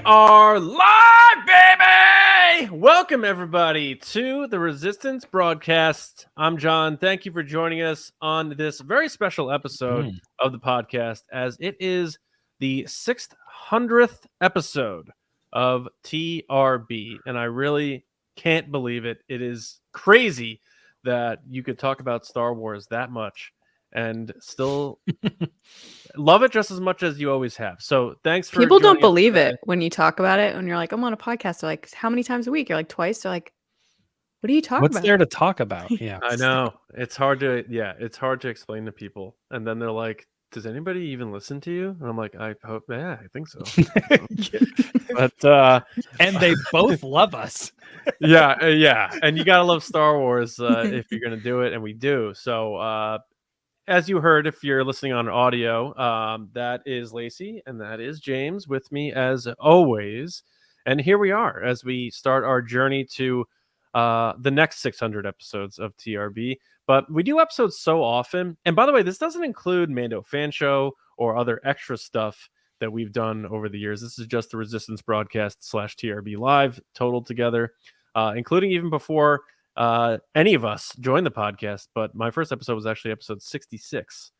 are live, baby! Welcome, everybody, to the Resistance broadcast. I'm John. Thank you for joining us on this very special episode of the podcast, as it is the 600th episode of TRB, and I really can't believe it. It is crazy that you could talk about Star Wars that much and still love it just as much as you always have. So thanks for people don't joining us believe today. it when you talk about it. When you're like, I'm on a podcast. They're like, how many times a week? You're like, twice. They're like, what are you talking What's about? there to talk about? Yeah, I know. It's hard to explain to people. And then they're like, does anybody even listen to you? And I'm like, I hope, yeah, I think so. But and they both love us. yeah. And you gotta love Star Wars if you're gonna do it, and we do. So as you heard, if you're listening on audio, that is Lacey and that is James with me as always. And here we are as we start our journey to the next 600 episodes of TRB. But we do episodes so often. And by the way, this doesn't include Mando Fan Show or other extra stuff that we've done over the years. This is just the Resistance broadcast / TRB live totaled together, including even before any of us joined the podcast. But my first episode was actually episode 66.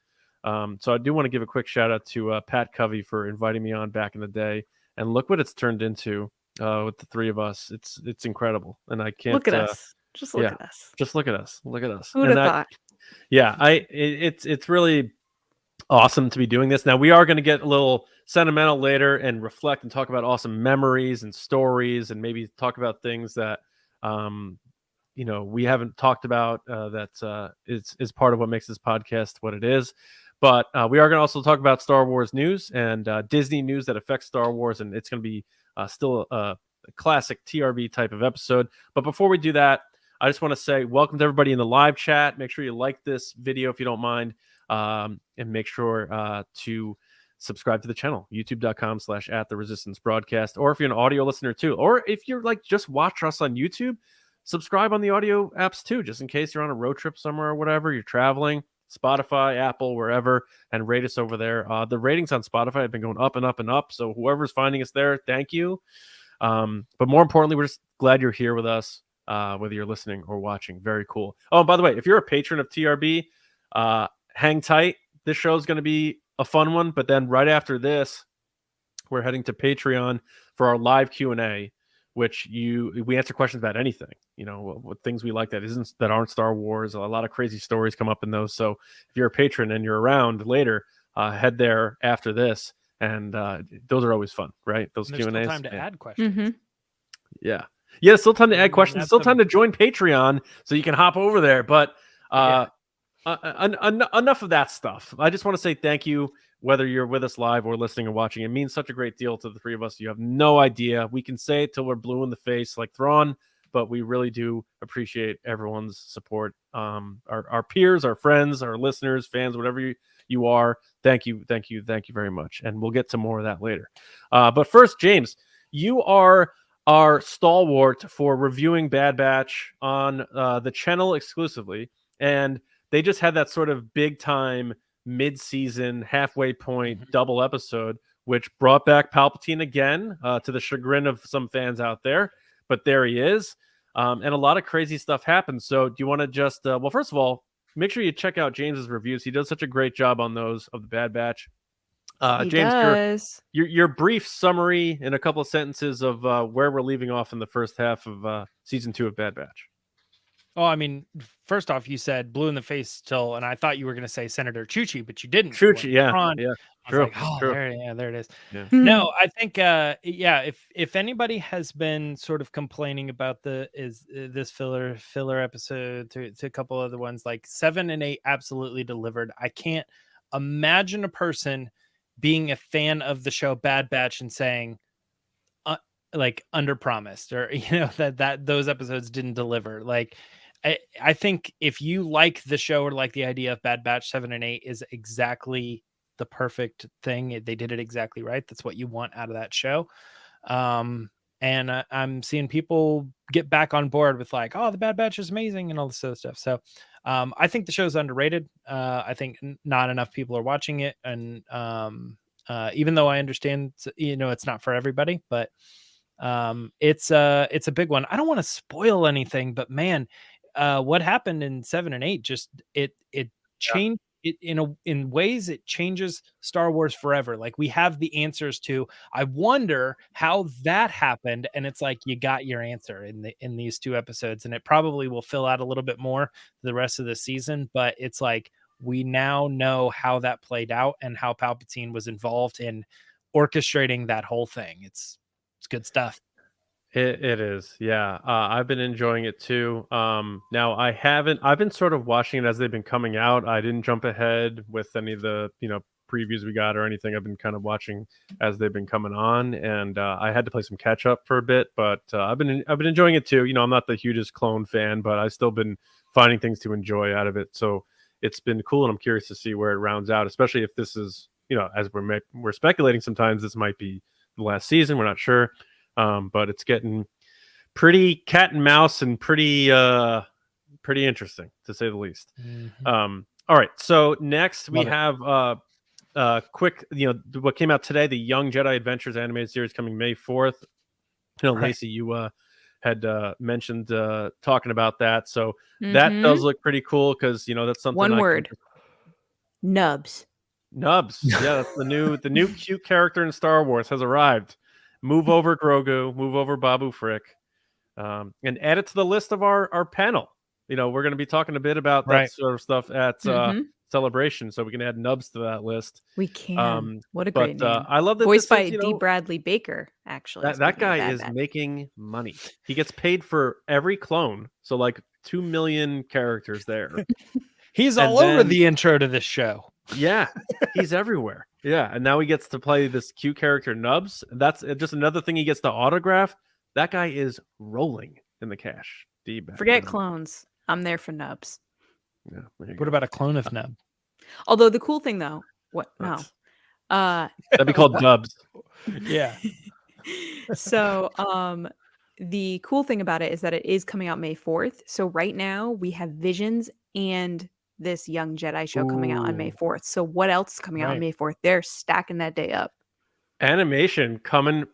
So I do want to give a quick shout out to Pat Covey for inviting me on back in the day. And look what it's turned into with the three of us. It's incredible. And I can't look at us. Just look at us. Just look at us. Look at us. Who would have thought? Yeah, it's really awesome to be doing this. Now we are going to get a little sentimental later and reflect and talk about awesome memories and stories, and maybe talk about things that we haven't talked about that is part of what makes this podcast what it is. But we are going to also talk about Star Wars news and Disney news that affects Star Wars, and it's going to be still a classic TRB type of episode. But before we do that, I just want to say welcome to everybody in the live chat. Make sure you like this video if you don't mind, and make sure to subscribe to the channel, youtube.com/@theresistance_broadcast. Or if you're an audio listener too, or if you're like just watch us on YouTube, subscribe on the audio apps too, just in case you're on a road trip somewhere or whatever, you're traveling, Spotify, Apple, wherever, and rate us over there. The ratings on Spotify have been going up and up and up. So whoever's finding us there, thank you. But more importantly, we're just glad you're here with us, whether you're listening or watching. Very cool. Oh, and by the way, if you're a patron of TRB, hang tight. This show is going to be a fun one. But then right after this, we're heading to Patreon for our live Q&A, which we answer questions about anything, what things we like that aren't Star Wars. A lot of crazy stories come up in those. So if you're a patron and you're around later, head there after this, and those are always fun, right? Those Q&As. Still time to add questions. Mm-hmm. Yeah, still time to add questions. Still time to join Patreon, so you can hop over there. But enough of that stuff. I just want to say thank you, whether you're with us live or listening and watching. It means such a great deal to the three of us. You have no idea. We can say it till we're blue in the face like Thrawn, but we really do appreciate everyone's support. Our peers, our friends, our listeners, fans, whatever you are. Thank you very much. And we'll get to more of that later. But first, James, you are our stalwart for reviewing Bad Batch on the channel exclusively. And they just had that sort of big time mid-season halfway point double episode, which brought back Palpatine again, to the chagrin of some fans out there. But there he is. And a lot of crazy stuff happened. So do you want to just, well, first of all, make sure you check out James's reviews. He does such a great job on those of the Bad Batch. James, your brief summary in a couple of sentences of where we're leaving off in the first half of season 2 of Bad Batch. Oh, I mean, first off, you said blue in the face till, and I thought you were going to say Senator Chuchi, but you didn't. Chuchi, yeah. True. Like, oh, true. There it is. Yeah. No, I think, if anybody has been sort of complaining about this filler episode to a couple other ones, like 7 and 8 absolutely delivered. I can't imagine a person being a fan of the show Bad Batch and saying, like, under promised, or that those episodes didn't deliver. Like, I think if you like the show or like the idea of Bad Batch, 7 and 8 is exactly the perfect thing. They did it exactly right. That's what you want out of that show. And I'm seeing people get back on board with like, oh, the Bad Batch is amazing and all this other stuff. So I think the show's underrated. I think not enough people are watching it, and Even though I understand, it's not for everybody, but it's a big one. I don't want to spoil anything, but man, what happened in 7 and 8 just it changed it in ways. It changes Star Wars forever. Like, we have the answers to, I wonder how that happened, and it's like you got your answer in these 2 episodes, and it probably will fill out a little bit more the rest of the season, but it's like we now know how that played out and how Palpatine was involved in orchestrating that whole thing. It's good stuff. It is, yeah. I've been enjoying it too. Now I've been sort of watching it as they've been coming out. I didn't jump ahead with any of the previews we got or anything. I've been kind of watching as they've been coming on, and I had to play some catch up for a bit, but I've been enjoying it too. I'm not the hugest clone fan, but I've still been finding things to enjoy out of it. So it's been cool, and I'm curious to see where it rounds out, especially if this is, as we're speculating, sometimes this might be the last season. We're not sure. But it's getting pretty cat and mouse and pretty interesting, to say the least. Mm-hmm. All right, so next we Love it. have quick, what came out today, the Young Jedi Adventures animated series coming May 4th. Right. Lacey, you had mentioned talking about that, so that does look pretty cool, because that's something. One word: nubs. Nubs. Yeah, that's the new cute character in Star Wars has arrived. Move over Grogu, move over Babu Frick, and add it to the list of our panel. We're going to be talking a bit about that sort of stuff at Celebration, so we can add Nubs to that list. We can. What a great name. I love that. Voiced by D. Bradley Baker, actually. That guy is making money. He gets paid for every clone, so like 2 million characters there. He's all over the intro to this show. Yeah, he's everywhere. Yeah, and now he gets to play this cute character Nubs. That's just another thing he gets to autograph. That guy is rolling in the cash. Forget clones. I'm there for Nubs. Yeah, what about a clone of Nub? Although the cool thing, though, that'd be called Dubs. Yeah. So, the cool thing about it is that it is coming out May 4th. So right now we have Visions and this Young Jedi show coming out on May 4th. So what else is coming out on May 4th? They're stacking that day up. Animation coming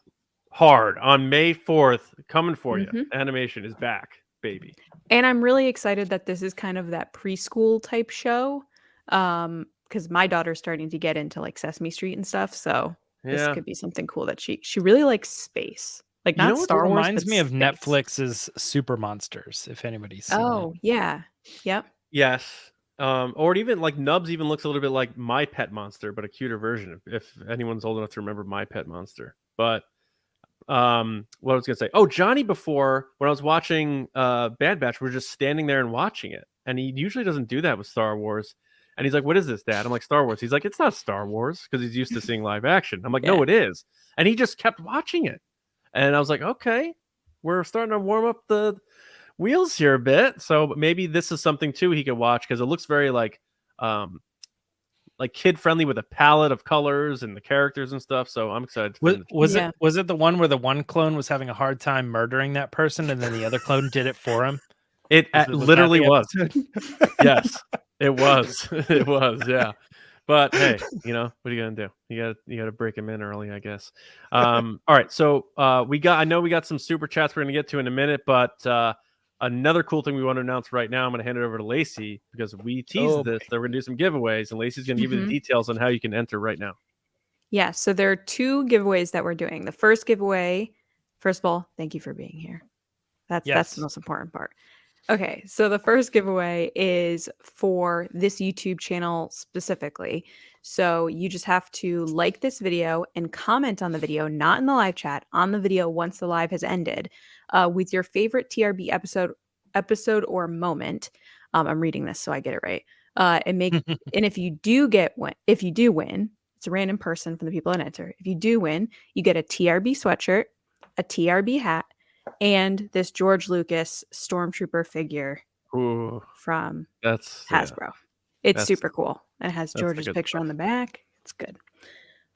hard on May 4th, coming for you. Animation is back, baby. And I'm really excited that this is kind of that preschool type show, because my daughter's starting to get into like Sesame Street and stuff. So this could be something cool that she really likes space. Like, not Star Wars. Reminds me of space. Netflix's Super Monsters, if anybody's seen it. Yeah. Yep. Yes. Or even like Nubs even looks a little bit like My Pet Monster, but a cuter version, if anyone's old enough to remember My Pet Monster. But what I was gonna say, Johnny, before, when I was watching Bad Batch, we're just standing there and watching it, and he usually doesn't do that with Star Wars. And he's like, "What is this, Dad?" I'm like, "Star Wars." He's like, "It's not Star Wars," because he's used to seeing live action. I'm like, "No, it is." And he just kept watching it, and I was like, "Okay, we're starting to warm up the wheels here a bit." So maybe this is something too he could watch, because it looks very like kid friendly, with a palette of colors and the characters and stuff. So I'm excited. Was it the one where the one clone was having a hard time murdering that person, and then the other clone did it for him? It literally was. Yes, it was. It was. Yeah. But hey, what are you gonna do? You gotta break him in early, I guess. All right. So I know we got some super chats we're gonna get to in a minute, but another cool thing we want to announce right now, I'm going to hand it over to Lacey, because we teased this. That we're going to do some giveaways, and Lacey's going to give you the details on how you can enter right now. Yeah, so there are 2 giveaways that we're doing. The first giveaway, first of all, thank you for being here. That's the most important part. Okay, so the first giveaway is for this YouTube channel specifically. So you just have to like this video and comment on the video, not in the live chat, on the video once the live has ended, with your favorite TRB episode or moment. I'm reading this so I get it right. And if you do win, it's a random person from the people that enter. If you do win, you get a TRB sweatshirt, a TRB hat, and this George Lucas Stormtrooper figure from Hasbro. Yeah. It's super cool. It has George's picture on the back. It's good.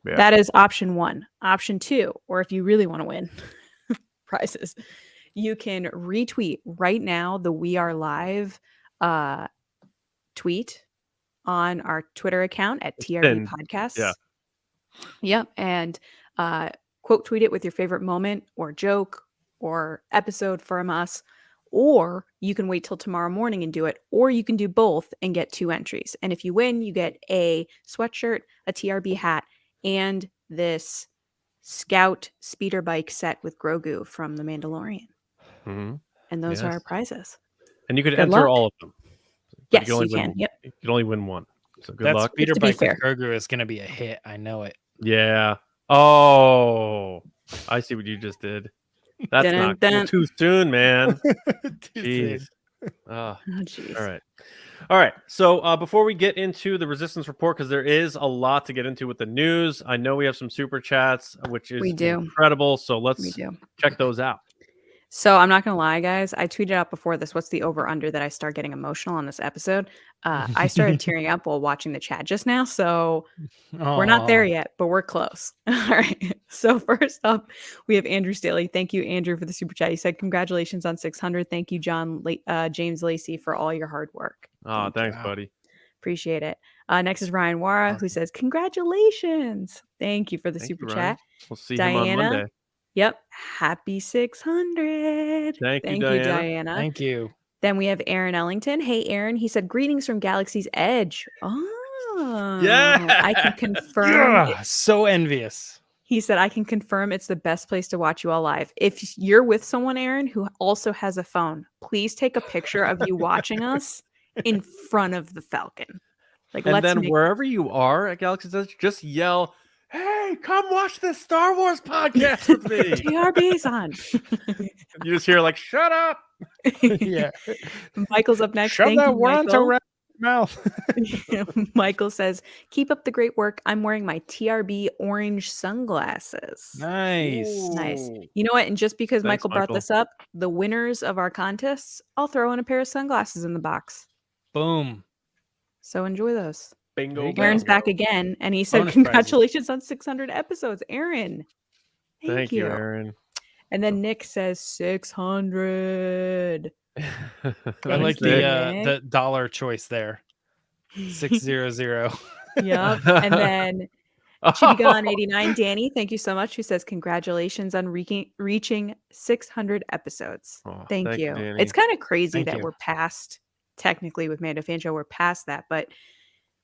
Yeah. That is option 1. Option 2, or if you really want to win prizes, you can retweet right now the We Are Live tweet on our Twitter account at TRB Podcasts. Yeah. Yep. And quote tweet it with your favorite moment or joke or episode from us. Or you can wait till tomorrow morning and do it. Or you can do both and get 2 entries. And if you win, you get a sweatshirt, a TRB hat, and this Scout speeder bike set with Grogu from The Mandalorian. Mm-hmm. And those are our prizes. And you could Good enter luck. all of them. But Yes, you, you can. Yep. You can only win one. So good that luck. Speeder To be bike with fair. Grogu is going to be a hit. I know it. Yeah. Oh, I see what you just did. That's Dun, not dun. cool. Too soon, man. Too Jeez. soon. Oh, jeez. All right. So before we get into the resistance report, because there is a lot to get into with the news, I know we have some super chats, which is We do. incredible. So We let's do. check those out. So I'm not going to lie, guys. I tweeted out before this, what's the over under that I start getting emotional on this episode? I started tearing up while watching the chat just now. So we're not there yet, but we're close. All right. So first up, we have Andrew Staley. Thank you, Andrew, for the super chat. He said, congratulations on 600. Thank you, James Lacey, for all your hard work. Oh, thanks, buddy. Appreciate it. Next is Ryan Wara, who says, congratulations. Thank you for the super chat. We'll see Diana, him on Monday. Yep. Happy 600. Thank you, Diana. Thank you. Then we have Aaron Ellington. Hey, Aaron. He said, greetings from Galaxy's Edge. Oh. Yeah. I can confirm. Yeah, so envious. He said, I can confirm it's the best place to watch you all live. If you're with someone, Aaron, who also has a phone, please take a picture of you watching us in front of the Falcon. Like, and then wherever you are at Galaxy's Edge, just yell, hey, come watch this Star Wars podcast with me. TRB's on. You just hear like, shut up. Yeah. Michael's up next. Shove Thank that you, Wonto Michael. around your mouth. Michael says, keep up the great work. I'm wearing my TRB orange sunglasses. Nice. Nice. You know what? And just because Thanks, Michael brought Michael. this up, the winners of our contests, I'll throw in a pair of sunglasses in the box. Boom. So enjoy those. Bingo. Aaron's back again, and he said, Bonus congratulations on 600 episodes, Aaron. Thank you, Aaron. And then Nick says 600. I Thanks, like Nick. the dollar choice there. 600. Yep. And then Chitty89 Danny, thank you so much, who says congratulations on reaching 600 episodes. Oh, thank you. Danny. It's kind of crazy Thank that you. we're past, technically with Mando Fan Show, we're past that, but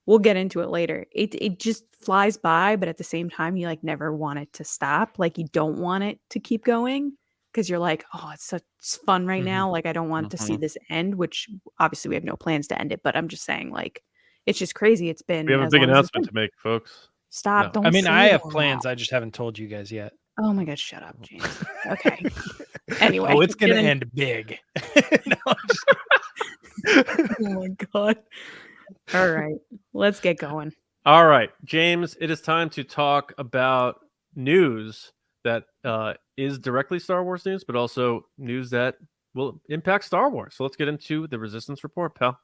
we'll get into it later. It just flies by, but at the same time, you like never want it to stop. Like you don't want it to keep going because you're like, oh, it's such fun right now. Like I don't want to see this end, which obviously we have no plans to end it, but I'm just saying like, it's just crazy. It's been. We have a as big long as it's announcement been. to make, folks. Stop. No. Don't I mean, say I have that. plans. I just haven't told you guys yet. Oh my God, shut up, James. Okay. Anyway. Oh, it's going to end big. No, I'm just Oh my God. All right. Let's get going. All right, James, it is time to talk about news that is directly Star Wars news, but also news that will impact Star Wars. So let's get into the Resistance Report, pal.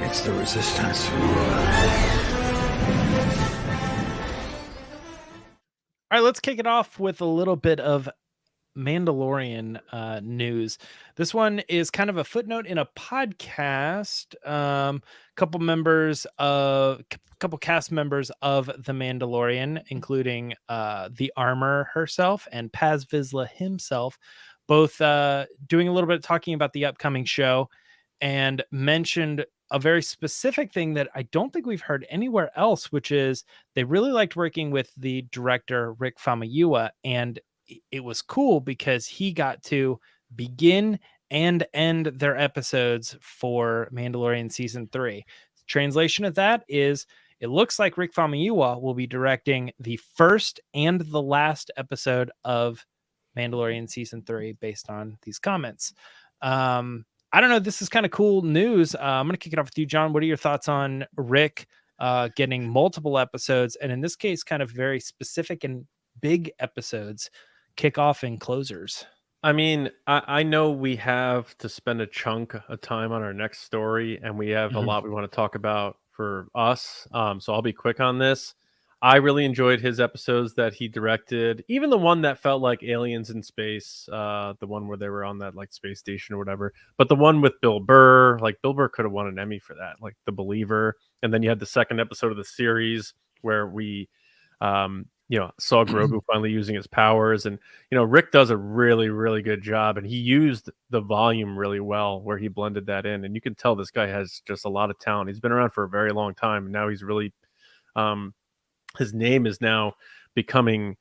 It's the Resistance. All right, let's kick it off with a little bit of Mandalorian news. This one is kind of a footnote in a podcast. Couple cast members of The Mandalorian, including the Armor herself and Paz Vizsla himself, both doing a little bit of talking about the upcoming show, and mentioned a very specific thing that I don't think we've heard anywhere else, which is they really liked working with the director Rick Famuyiwa, and it was cool because he got to begin and end their episodes for Mandalorian season 3. Translation of that is it looks like Rick Famuyiwa will be directing the first and the last episode of Mandalorian season 3 based on these comments. I don't know. This is kind of cool news. I'm going to kick it off with you, John. What are your thoughts on Rick getting multiple episodes, and in this case, kind of very specific and big episodes, kickoff and closers? I mean, I know we have to spend a chunk of time on our next story, and we have a lot we want to talk about for us. So I'll be quick on this. I really enjoyed his episodes that he directed, even the one that felt like aliens in space, the one where they were on that like space station or whatever. But the one with Bill Burr, like Bill Burr could have won an Emmy for that, like The Believer. And then you had the second episode of the series where we, saw Grogu finally using his powers. And Rick does a really, really good job, and he used the volume really well where he blended that in. And you can tell this guy has just a lot of talent. He's been around for a very long time, and now he's really his name is now becoming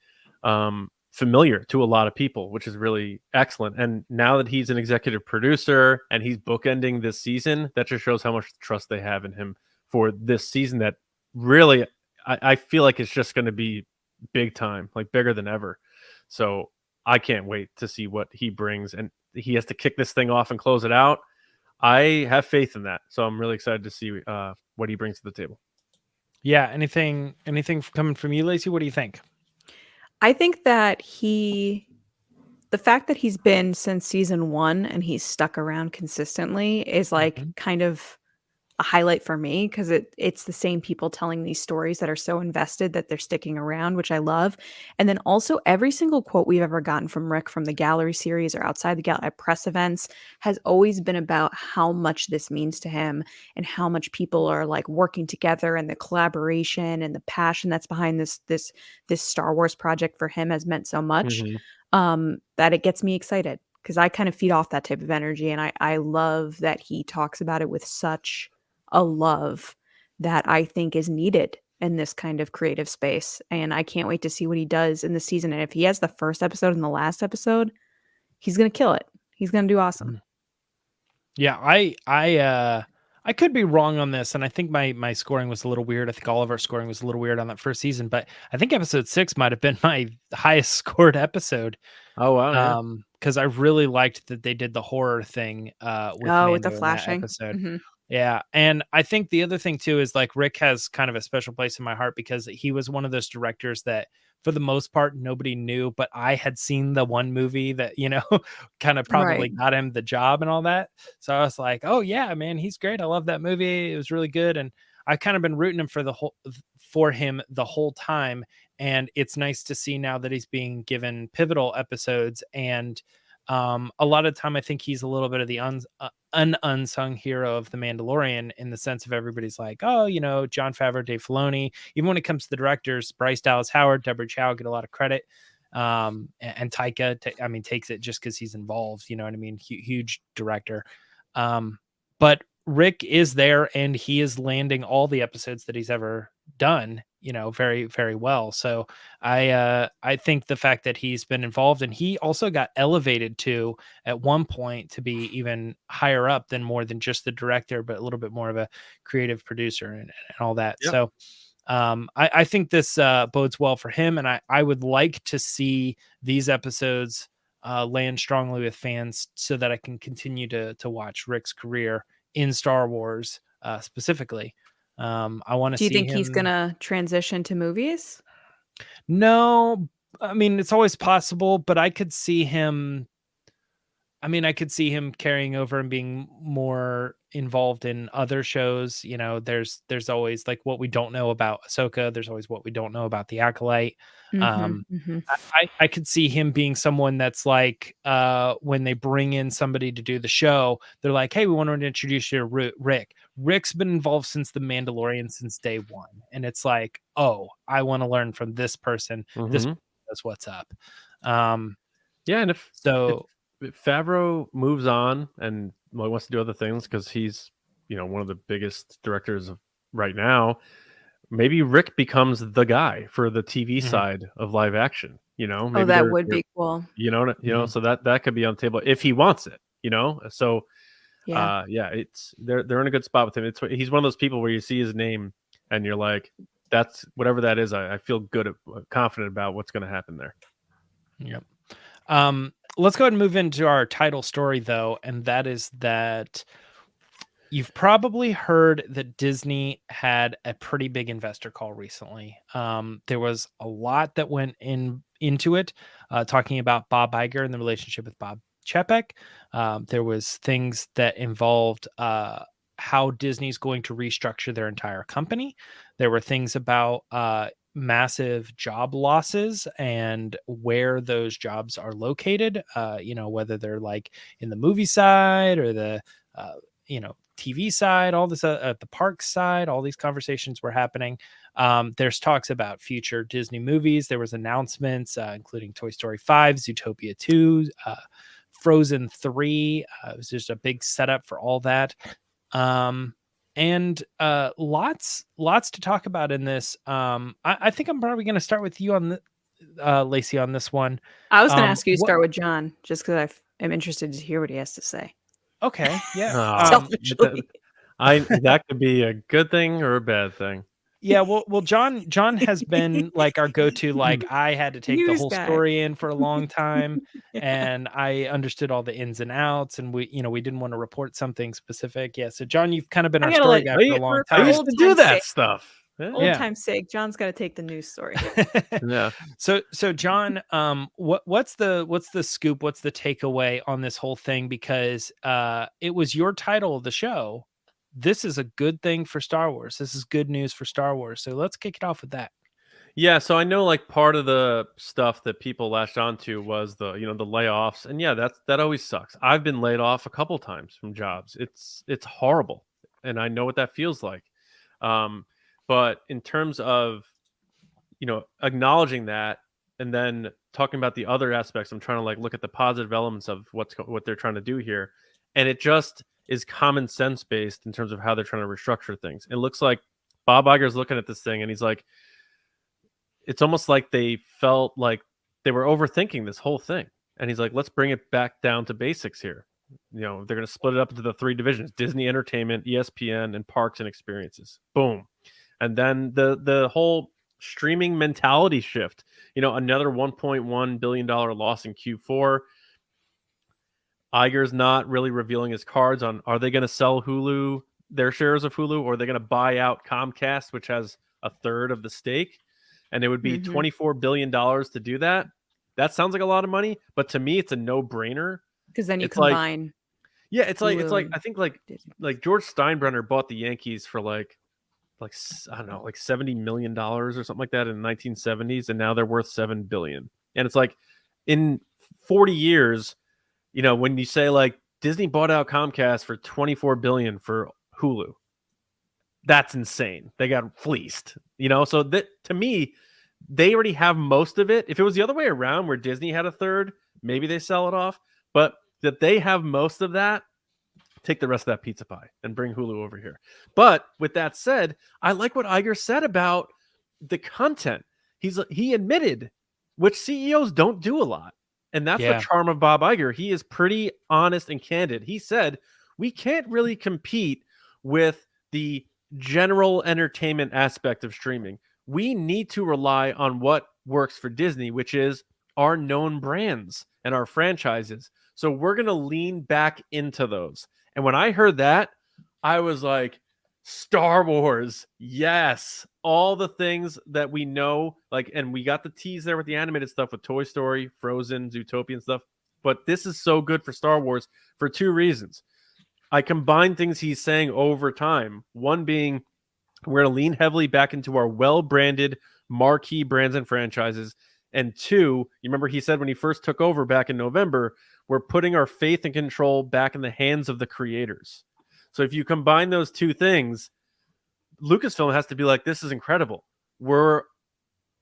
familiar to a lot of people, which is really excellent. And now that he's an executive producer and he's bookending this season, that just shows how much trust they have in him for this season. That really, I feel like it's just going to be big time, like bigger than ever. So I can't wait to see what he brings, and he has to kick this thing off and close it out. I have faith in that, so I'm really excited to see what he brings to the table. Yeah. Anything coming from you, Lacey? What do you think? I think that the fact that he's been since season 1 and he's stuck around consistently is like kind of a highlight for me, because it's the same people telling these stories that are so invested that they're sticking around, which I love. And then also every single quote we've ever gotten from Rick from the gallery series or outside the gallery at press events has always been about how much this means to him and how much people are like working together, and the collaboration and the passion that's behind this Star Wars project for him has meant so much that it gets me excited, because I kind of feed off that type of energy. And I love that he talks about it with such a love that I think is needed in this kind of creative space. And I can't wait to see what he does in the season. And if he has the first episode and the last episode, he's going to kill it. He's going to do awesome. Yeah, I could be wrong on this, and I think my scoring was a little weird. I think all of our scoring was a little weird on that first season, but I think episode 6 might have been my highest scored episode. Oh wow! Because I really liked that they did the horror thing with the flashing episode. Yeah, and I think the other thing too is like Rick has kind of a special place in my heart because he was one of those directors that, for the most part, nobody knew, but I had seen the one movie that, kind of probably got him the job and all that. So I was like, oh yeah, man, he's great. I love that movie. It was really good. And I've kind of been rooting him for him the whole time. And it's nice to see now that he's being given pivotal episodes. And a lot of time, I think he's a little bit of the unsung hero of The Mandalorian, in the sense of everybody's like, oh, Jon Favreau, Dave Filoni. Even when it comes to the directors, Bryce Dallas Howard, Deborah Chow get a lot of credit. And Taika, takes it just because he's involved. You know what I mean? Huge director. But Rick is there, and he is landing all the episodes that he's ever done, very, very well. So I think the fact that he's been involved, and he also got elevated to at one point to be even higher up than more than just the director, but a little bit more of a creative producer and all that. Yep. So I think this bodes well for him, and I would like to see these episodes land strongly with fans so that I can continue to watch Rick's career in Star Wars specifically. I want to see. Do you think he's gonna transition to movies? No, I mean, it's always possible, but I could see him. I could see him carrying over and being more involved in other shows. There's always like what we don't know about Ahsoka. There's always what we don't know about the Acolyte. I could see him being someone that's like when they bring in somebody to do the show, they're like, hey, we want to introduce you to Rick. Rick's been involved since The Mandalorian, since day one. And it's like, oh, I want to learn from this person. This person knows what's up. Yeah, and if Favreau moves on and wants to do other things because he's, one of the biggest directors of right now, maybe Rick becomes the guy for the TV side of live action. Maybe that would be cool. So that could be on the table if he wants it. So it's they're in a good spot with him. He's one of those people where you see his name and you're like, that's whatever that is. I feel confident about what's going to happen there. Yep. Let's go ahead and move into our title story, though, and that is that you've probably heard that Disney had a pretty big investor call recently. There was a lot that went into it, talking about Bob Iger and the relationship with Bob Chapek. There was things that involved how Disney's going to restructure their entire company. There were things about massive job losses and where those jobs are located, you know, whether they're like in the movie side or the, you know, TV side, all this at the park side, all these conversations were happening. There's talks about future Disney movies. There was announcements, including Toy Story 5, Zootopia 2, Frozen 3. It was just a big setup for all that. And lots to talk about in this. I think I'm probably going to start with you on the Lacey on this one. I was going to ask you to start with John, just because I'm interested to hear what he has to say. Okay, yeah. Selfishly. That could be a good thing or a bad thing. Yeah, well, John has been like our go-to. Like, I had to take the News whole guy. story in for a long time, and I understood all the ins and outs. And we didn't want to report something specific. Yeah, so John, you've kind of been our story guy for a long I time. used to do that stuff. Old time's sake, John's got to take the news story. Yeah. So John, what's the scoop? What's the takeaway on this whole thing? Because it was your title of the show. This is a good thing for Star Wars. This is good news for Star Wars. So let's kick it off with that. Yeah, so I know like part of the stuff that people latched onto was the the layoffs, and yeah, that always sucks. I've been laid off a couple times from jobs. It's horrible, and I know what that feels like. But in terms of acknowledging that and then talking about the other aspects, I'm trying to like look at the positive elements of what they're trying to do here, and it just is common sense based in terms of how they're trying to restructure things. It looks like Bob Iger's looking at this thing and he's like, it's almost like they felt like they were overthinking this whole thing. And he's like, let's bring it back down to basics here. They're going to split it up into the 3 divisions: Disney Entertainment, ESPN, and Parks and Experiences. Boom. And then the whole streaming mentality shift, another $1.1 billion loss in Q4. Iger's not really revealing his cards on, are they going to sell Hulu, their shares of Hulu, or are they going to buy out Comcast, which has a third of the stake? And it would be $24 billion to do that. That sounds like a lot of money, but to me, it's a no-brainer. Because then you combine. It's like I think like George Steinbrenner bought the Yankees for like I don't know, like $70 million or something like that in the 1970s, and now they're worth $7 billion. And it's like in 40 years, when you say like Disney bought out Comcast for $24 billion for Hulu, that's insane. They got fleeced, so that to me, they already have most of it. If it was the other way around where Disney had a third, maybe they sell it off, but that they have most of that, take the rest of that pizza pie and bring Hulu over here. But with that said, I like what Iger said about the content. He admitted, which CEOs don't do a lot. And that's the charm of Bob Iger. He is pretty honest and candid. He said, we can't really compete with the general entertainment aspect of streaming. We need to rely on what works for Disney, which is our known brands and our franchises. So we're going to lean back into those. And when I heard that, I was like, Star Wars, yes. All the things that we know, like, and we got the tease there with the animated stuff with Toy Story, Frozen, Zootopia and stuff. But this is so good for Star Wars for 2 reasons. I combine things he's saying over time. One being, we're going to lean heavily back into our well-branded marquee brands and franchises. And 2, you remember he said when he first took over back in November, we're putting our faith and control back in the hands of the creators. So if you combine those 2 things, Lucasfilm has to be like, this is incredible. We're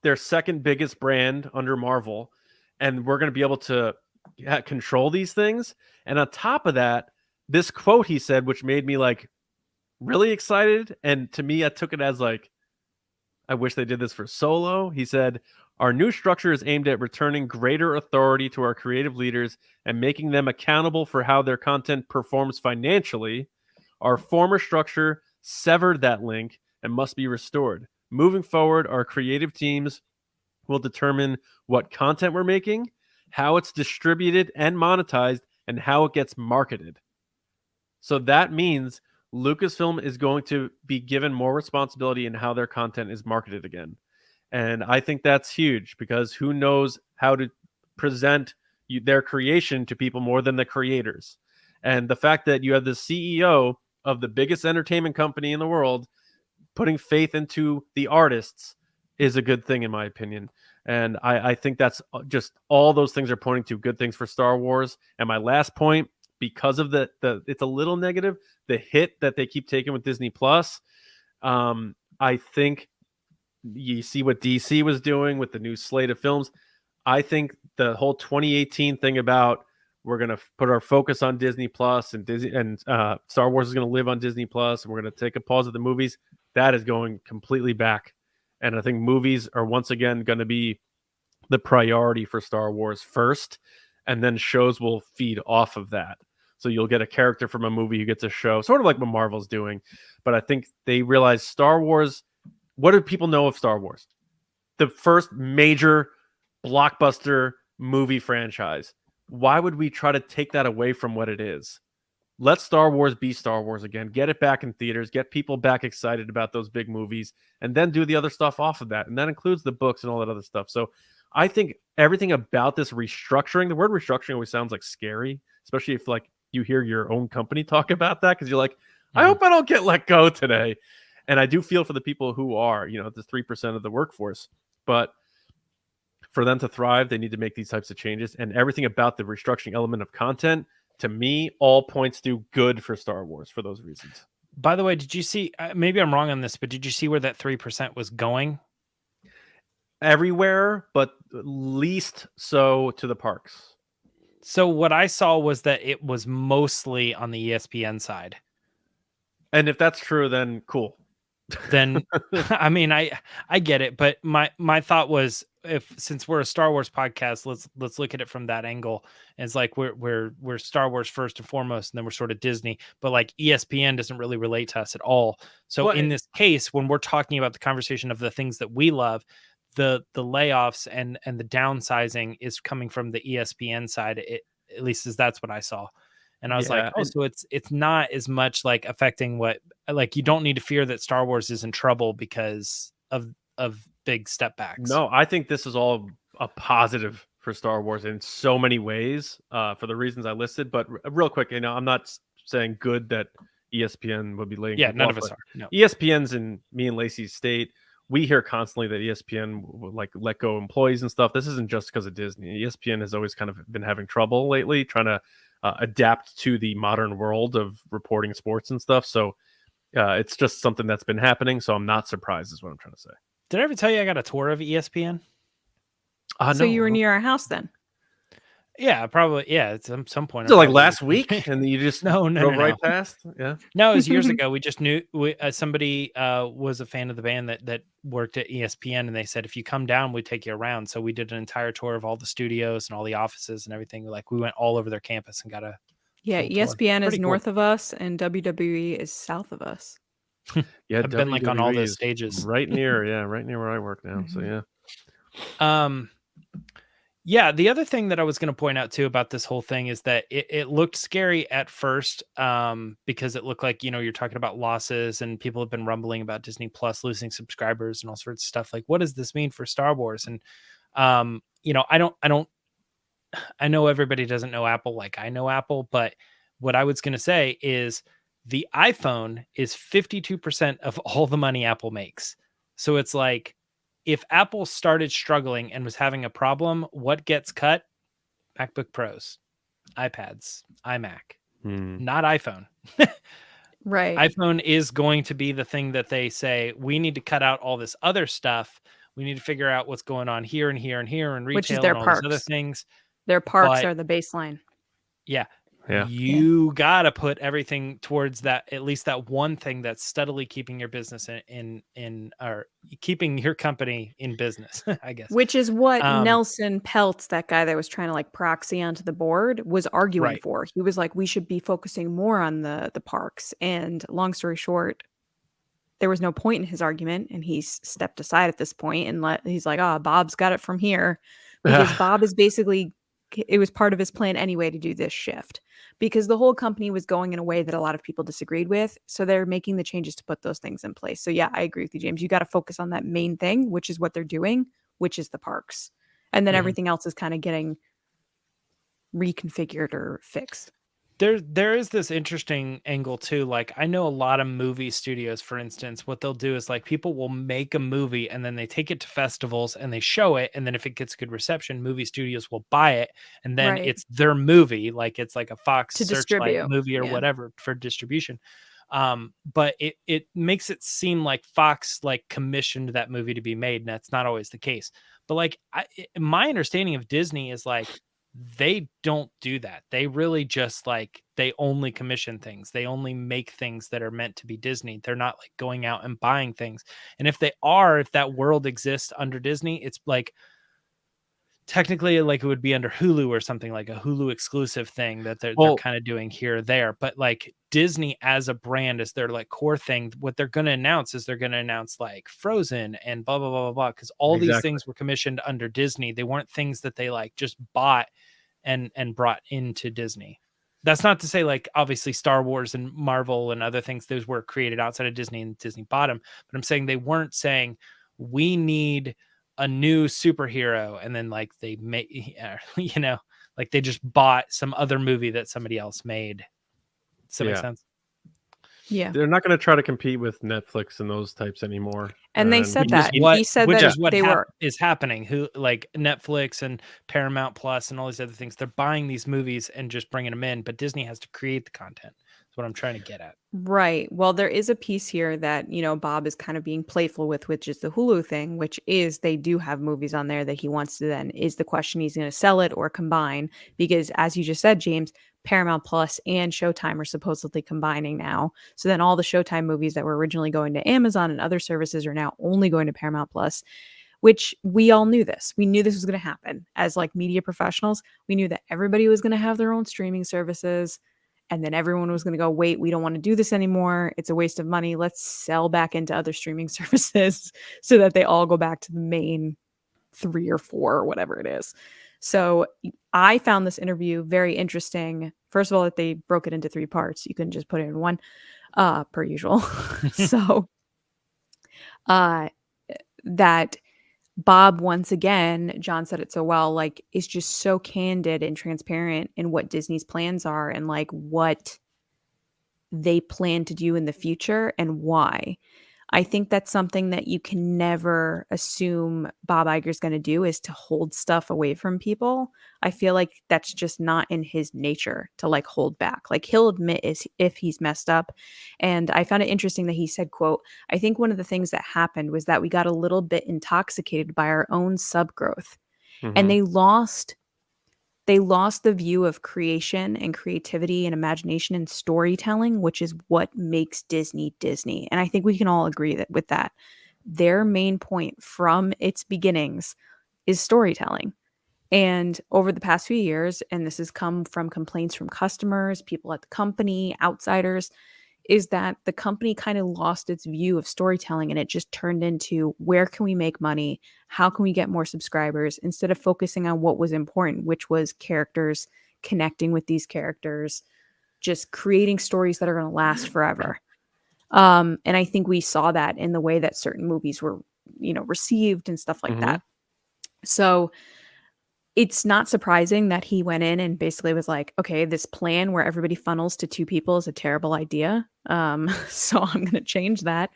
their second biggest brand under Marvel, and we're going to be able to control these things. And on top of that, this quote he said, which made me like really excited. And to me, I took it as like, I wish they did this for Solo. He said, our new structure is aimed at returning greater authority to our creative leaders and making them accountable for how their content performs financially. Our former structure severed that link and must be restored. Moving forward, our creative teams will determine what content we're making, how it's distributed and monetized, and how it gets marketed. So that means Lucasfilm is going to be given more responsibility in how their content is marketed again. And I think that's huge, because who knows how to present their creation to people more than the creators. And the fact that you have the CEO of the biggest entertainment company in the world putting faith into the artists is a good thing in my opinion. And I think that's just all those things are pointing to good things for Star Wars. And my last point, because of the it's a little negative, the hit that they keep taking with Disney Plus. I think you see what DC was doing with the new slate of films. I think the whole 2018 thing about we're going to put our focus on Disney Plus and Star Wars is going to live on Disney Plus and we're going to take a pause at the movies, that is going completely back. And I think movies are once again going to be the priority for Star Wars first, and then shows will feed off of that. So you'll get a character from a movie who gets a show, sort of like what Marvel's doing. But I think they realize Star Wars, what do people know of Star Wars? The first major blockbuster movie franchise. Why would we try to take that away from what it is? Let Star Wars be Star Wars again. Get it back in theaters. Get people back excited about those big movies, and then do the other stuff off of that. And that includes the books and all that other stuff. So I think everything about this restructuring, the word restructuring always sounds like scary, especially if like you hear your own company talk about that, because you're like, I hope I don't get let go today. And I do feel for the people who are, the 3% of the workforce. But for them to thrive, they need to make these types of changes. And everything about the restructuring element of content, to me, all points to good for Star Wars for those reasons. By the way, did you see, maybe I'm wrong on this, but did you see where that 3% was going? Everywhere, but least so to the parks. So what I saw was that it was mostly on the ESPN side. And if that's true, then cool. Then I mean, I get it, but my thought was, since we're a Star Wars podcast, let's look at it from that angle. And it's like we're Star Wars first and foremost, and then we're sort of Disney, but like ESPN doesn't really relate to us at all. So in this case, when we're talking about the conversation of the things that we love, the layoffs and the downsizing is coming from the ESPN side, at least that's what I saw. And I was like, oh, so it's not as much like affecting what, like, you don't need to fear that Star Wars is in trouble because of big step backs. No, I think this is all a positive for Star Wars in so many ways, for the reasons I listed. But real quick, I'm not saying good that ESPN would be laying. Yeah, none of us are. No. ESPN's in me and Lacey's state. We hear constantly that ESPN will like let go employees and stuff. This isn't just because of Disney. ESPN has always kind of been having trouble lately trying to adapt to the modern world of reporting sports and stuff. So it's just something that's been happening. So I'm not surprised is what I'm trying to say. Did I ever tell you I got a tour of ESPN? So you were near our house then? Yeah, probably. Yeah, at some point. So like last week, and you just drove right past. Yeah, no, it was years ago. We just knew somebody was a fan of the band that worked at ESPN, and they said if you come down, we take you around. So we did an entire tour of all the studios and all the offices and everything. Like we went all over their campus and got a ESPN is north of us, and WWE is south of us. Yeah, I've been like on all those stages, right near where I work now. So yeah. Yeah, the other thing that I was going to point out too about this whole thing is that it looked scary at first, because it looked like, you're talking about losses and people have been rumbling about Disney Plus losing subscribers and all sorts of stuff. Like, what does this mean for Star Wars? And, I know everybody doesn't know Apple like I know Apple, but what I was going to say is the iPhone is 52% of all the money Apple makes. So it's like, if Apple started struggling and was having a problem, what gets cut? MacBook Pros, iPads, iMac, not iPhone. Right. iPhone is going to be the thing that they say, we need to cut out all this other stuff. We need to figure out what's going on here and here and here and retail, which is their and all parks. These other things. Their parks are the baseline. Yeah. Yeah. You got to put everything towards that, at least that one thing that's steadily keeping your business in or keeping your company in business, I guess. Which is what Nelson Peltz, that guy that was trying to like proxy onto the board, was arguing for. He was like, we should be focusing more on the parks. And long story short, there was no point in his argument, and he's stepped aside at this point and he's like, Bob's got it from here. Because Bob is basically, it was part of his plan anyway to do this shift, because the whole company was going in a way that a lot of people disagreed with. So they're making the changes to put those things in place. So yeah, I agree with you, James. You got to focus on that main thing, which is what they're doing, which is the parks. And then everything else is kind of getting reconfigured or fixed. There is this interesting angle too. Like I know a lot of movie studios, for instance, what they'll do is like people will make a movie and then they take it to festivals and they show it. And then if it gets good reception, movie studios will buy it. And then Right. it's their movie. Like it's like a Fox To Searchlight distribute. movie or Yeah. whatever for distribution. But it makes it seem like Fox like commissioned that movie to be made. And that's not always the case. But like my understanding of Disney is like, they don't do that. They really just like they only commission things. They only make things that are meant to be Disney. They're not like going out and buying things. And if they are, if that world exists under Disney, it's like technically like it would be under Hulu or something, like a Hulu exclusive thing that they're kind of doing here or there. But like Disney as a brand is their like core thing. What they're going to announce is they're going to announce like Frozen and blah, blah, blah, blah, blah. Because all these things were commissioned under Disney. They weren't things that they like just bought and brought into Disney. That's not to say like obviously Star Wars and Marvel and other things, those were created outside of Disney and Disney bought them. But I'm saying they weren't saying we need a new superhero and then like they make, you know, like they just bought some other movie that somebody else made. Does that make sense? Yeah. They're not going to try to compete with Netflix and those types anymore. And they said that. He said which that is what they were is happening. Who like Netflix and Paramount Plus and all these other things. They're buying these movies and just bringing them in, but Disney has to create the content. That's what I'm trying to get at. Right. Well, there is a piece here that, you know, Bob is kind of being playful with, which is the Hulu thing, which is they do have movies on there that he wants to then is the question he's going to sell it or combine, because as you just said, James, Paramount Plus and Showtime are supposedly combining now. So then all the Showtime movies that were originally going to Amazon and other services are now only going to Paramount Plus, which we all knew this. We knew this was going to happen as like media professionals. We knew that everybody was going to have their own streaming services. And then everyone was going to go, wait, we don't want to do this anymore. It's a waste of money. Let's sell back into other streaming services so that they all go back to the main 3 or 4 or whatever it is. So I found this interview very interesting. First of all, that they broke it into 3 parts. You couldn't just put it in one, per usual. So that Bob, once again, John said it so well, like is just so candid and transparent in what Disney's plans are and like what they plan to do in the future and why. I think that's something that you can never assume Bob Iger's going to do, is to hold stuff away from people. I feel like that's just not in his nature to like hold back. Like he'll admit if he's messed up. And I found it interesting that he said, quote, I think one of the things that happened was that we got a little bit intoxicated by our own subgrowth. And they lost the view of creation and creativity and imagination and storytelling, which is what makes Disney Disney. And I think we can all agree that with that, their main point from its beginnings is storytelling. And over the past few years, and this has come from complaints from customers, people at the company, outsiders, is that the company kind of lost its view of storytelling and it just turned into where can we make money? How can we get more subscribers? Instead of focusing on what was important, which was characters, connecting with these characters, just creating stories that are going to last forever. And I think we saw that in the way that certain movies were, you know, received and stuff like that. So it's not surprising that he went in and basically was like, okay, this plan where everybody funnels to 2 people is a terrible idea. So I'm going to change that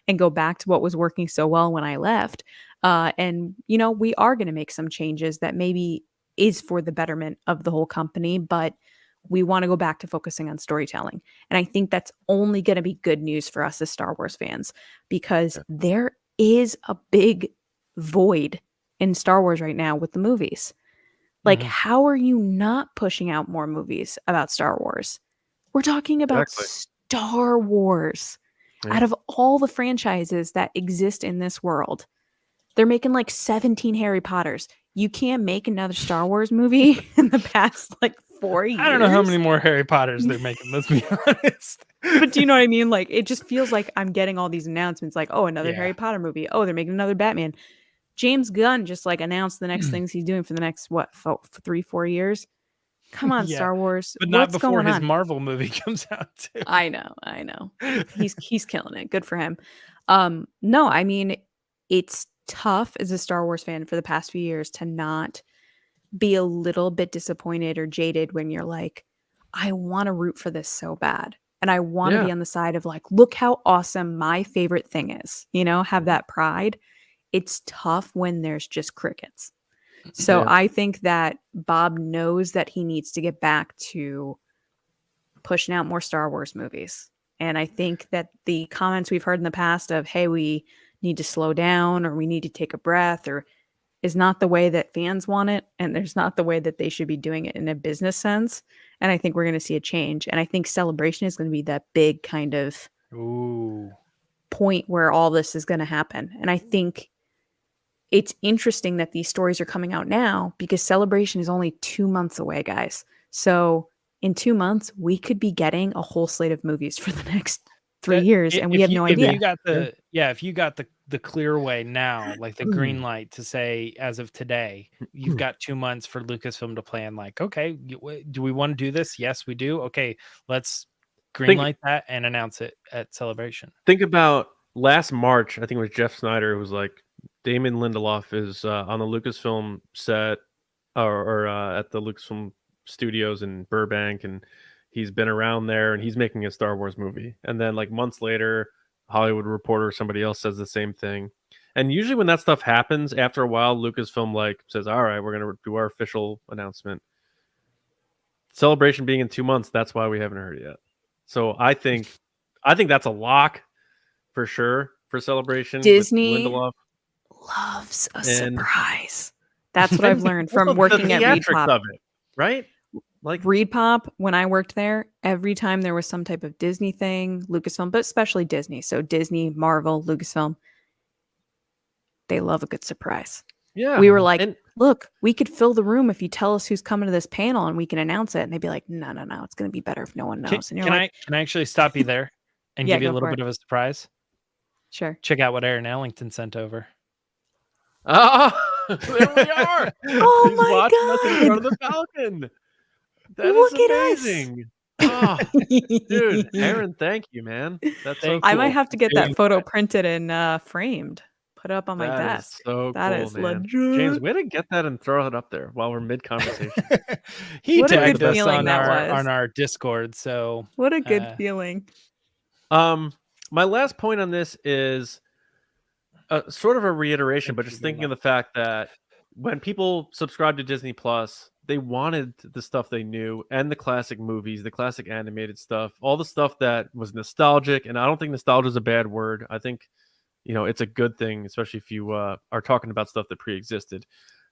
and go back to what was working so well when I left. And, you know, we are going to make some changes that maybe is for the betterment of the whole company, but we want to go back to focusing on storytelling. And I think that's only going to be good news for us as Star Wars fans, because there is a big void in Star Wars right now with the movies. Like, how are you not pushing out more movies about Star Wars? We're talking about Star Wars. Out of all the franchises that exist in this world, they're making like 17 Harry Potters. You can't make another Star Wars movie in the past like 4 years. I don't know how many more Harry Potters they're making, let's be honest. But do you know what I mean? Like, it just feels like I'm getting all these announcements like, oh, another Harry Potter movie. Oh, they're making another Batman. James Gunn just like announced the next things he's doing for the next 3-4 years. Come on, Star Wars. But not what's before going his on? Marvel movie comes out too. I know. He's killing it. Good for him. No, I mean, it's tough as a Star Wars fan for the past few years to not be a little bit disappointed or jaded when you're like, I want to root for this so bad. And I want to be on the side of like, look how awesome my favorite thing is, you know, have that pride. It's tough when there's just crickets. So I think that Bob knows that he needs to get back to pushing out more Star Wars movies. And I think that the comments we've heard in the past of, hey, we need to slow down or we need to take a breath or is not the way that fans want it. And there's not the way that they should be doing it in a business sense. And I think we're going to see a change. And I think Celebration is going to be that big kind of point where all this is going to happen. And I think it's interesting that these stories are coming out now because Celebration is only 2 months away, guys. So in 2 months, we could be getting a whole slate of movies for the next 3 years, and we have no idea. If you got the clear way now, like the green light to say, as of today, you've got 2 months for Lucasfilm to plan. Like, okay, do we want to do this? Yes, we do. Okay, let's green light that and announce it at Celebration. Think about last March. I think it was Jeff Snyder who was like, Damon Lindelof is on the Lucasfilm set or at the Lucasfilm Studios in Burbank, and he's been around there and he's making a Star Wars movie. And then like months later, Hollywood Reporter or somebody else says the same thing. And usually when that stuff happens, after a while, Lucasfilm like says, all right, we're going to do our official announcement. Celebration being in 2 months, that's why we haven't heard it yet. So I think that's a lock for sure for Celebration. Disney Lindelof. Loves a surprise. That's what I've learned from working at Reed Pop. Of it, right? Like Reed Pop, when I worked there, every time there was some type of Disney thing, Lucasfilm, but especially Disney. So Disney, Marvel, Lucasfilm, they love a good surprise. Yeah. We were like, look, we could fill the room if you tell us who's coming to this panel and we can announce it. And they'd be like, no, it's going to be better if no one knows. And you're can I actually stop you there and give you a little bit of a surprise? Sure. Check out what Aaron Ellington sent over. Oh, there we are. Oh He's my watching God. us in front of the Falcon. That Look is at amazing. Oh, dude, Aaron, thank you, man. That's so cool. I might have to get that photo printed and framed, put up on my desk. So that cool, is man. legit. James, way to get that and throw it up there while we're mid conversation. He what a tagged good us feeling on our Discord. So what a good feeling. My last point on this is sort of a reiteration, but just thinking of the fact that when people subscribe to Disney Plus, they wanted the stuff they knew and the classic movies, the classic animated stuff, all the stuff that was nostalgic. And I don't think nostalgia is a bad word. I think, it's a good thing, especially if you are talking about stuff that pre-existed.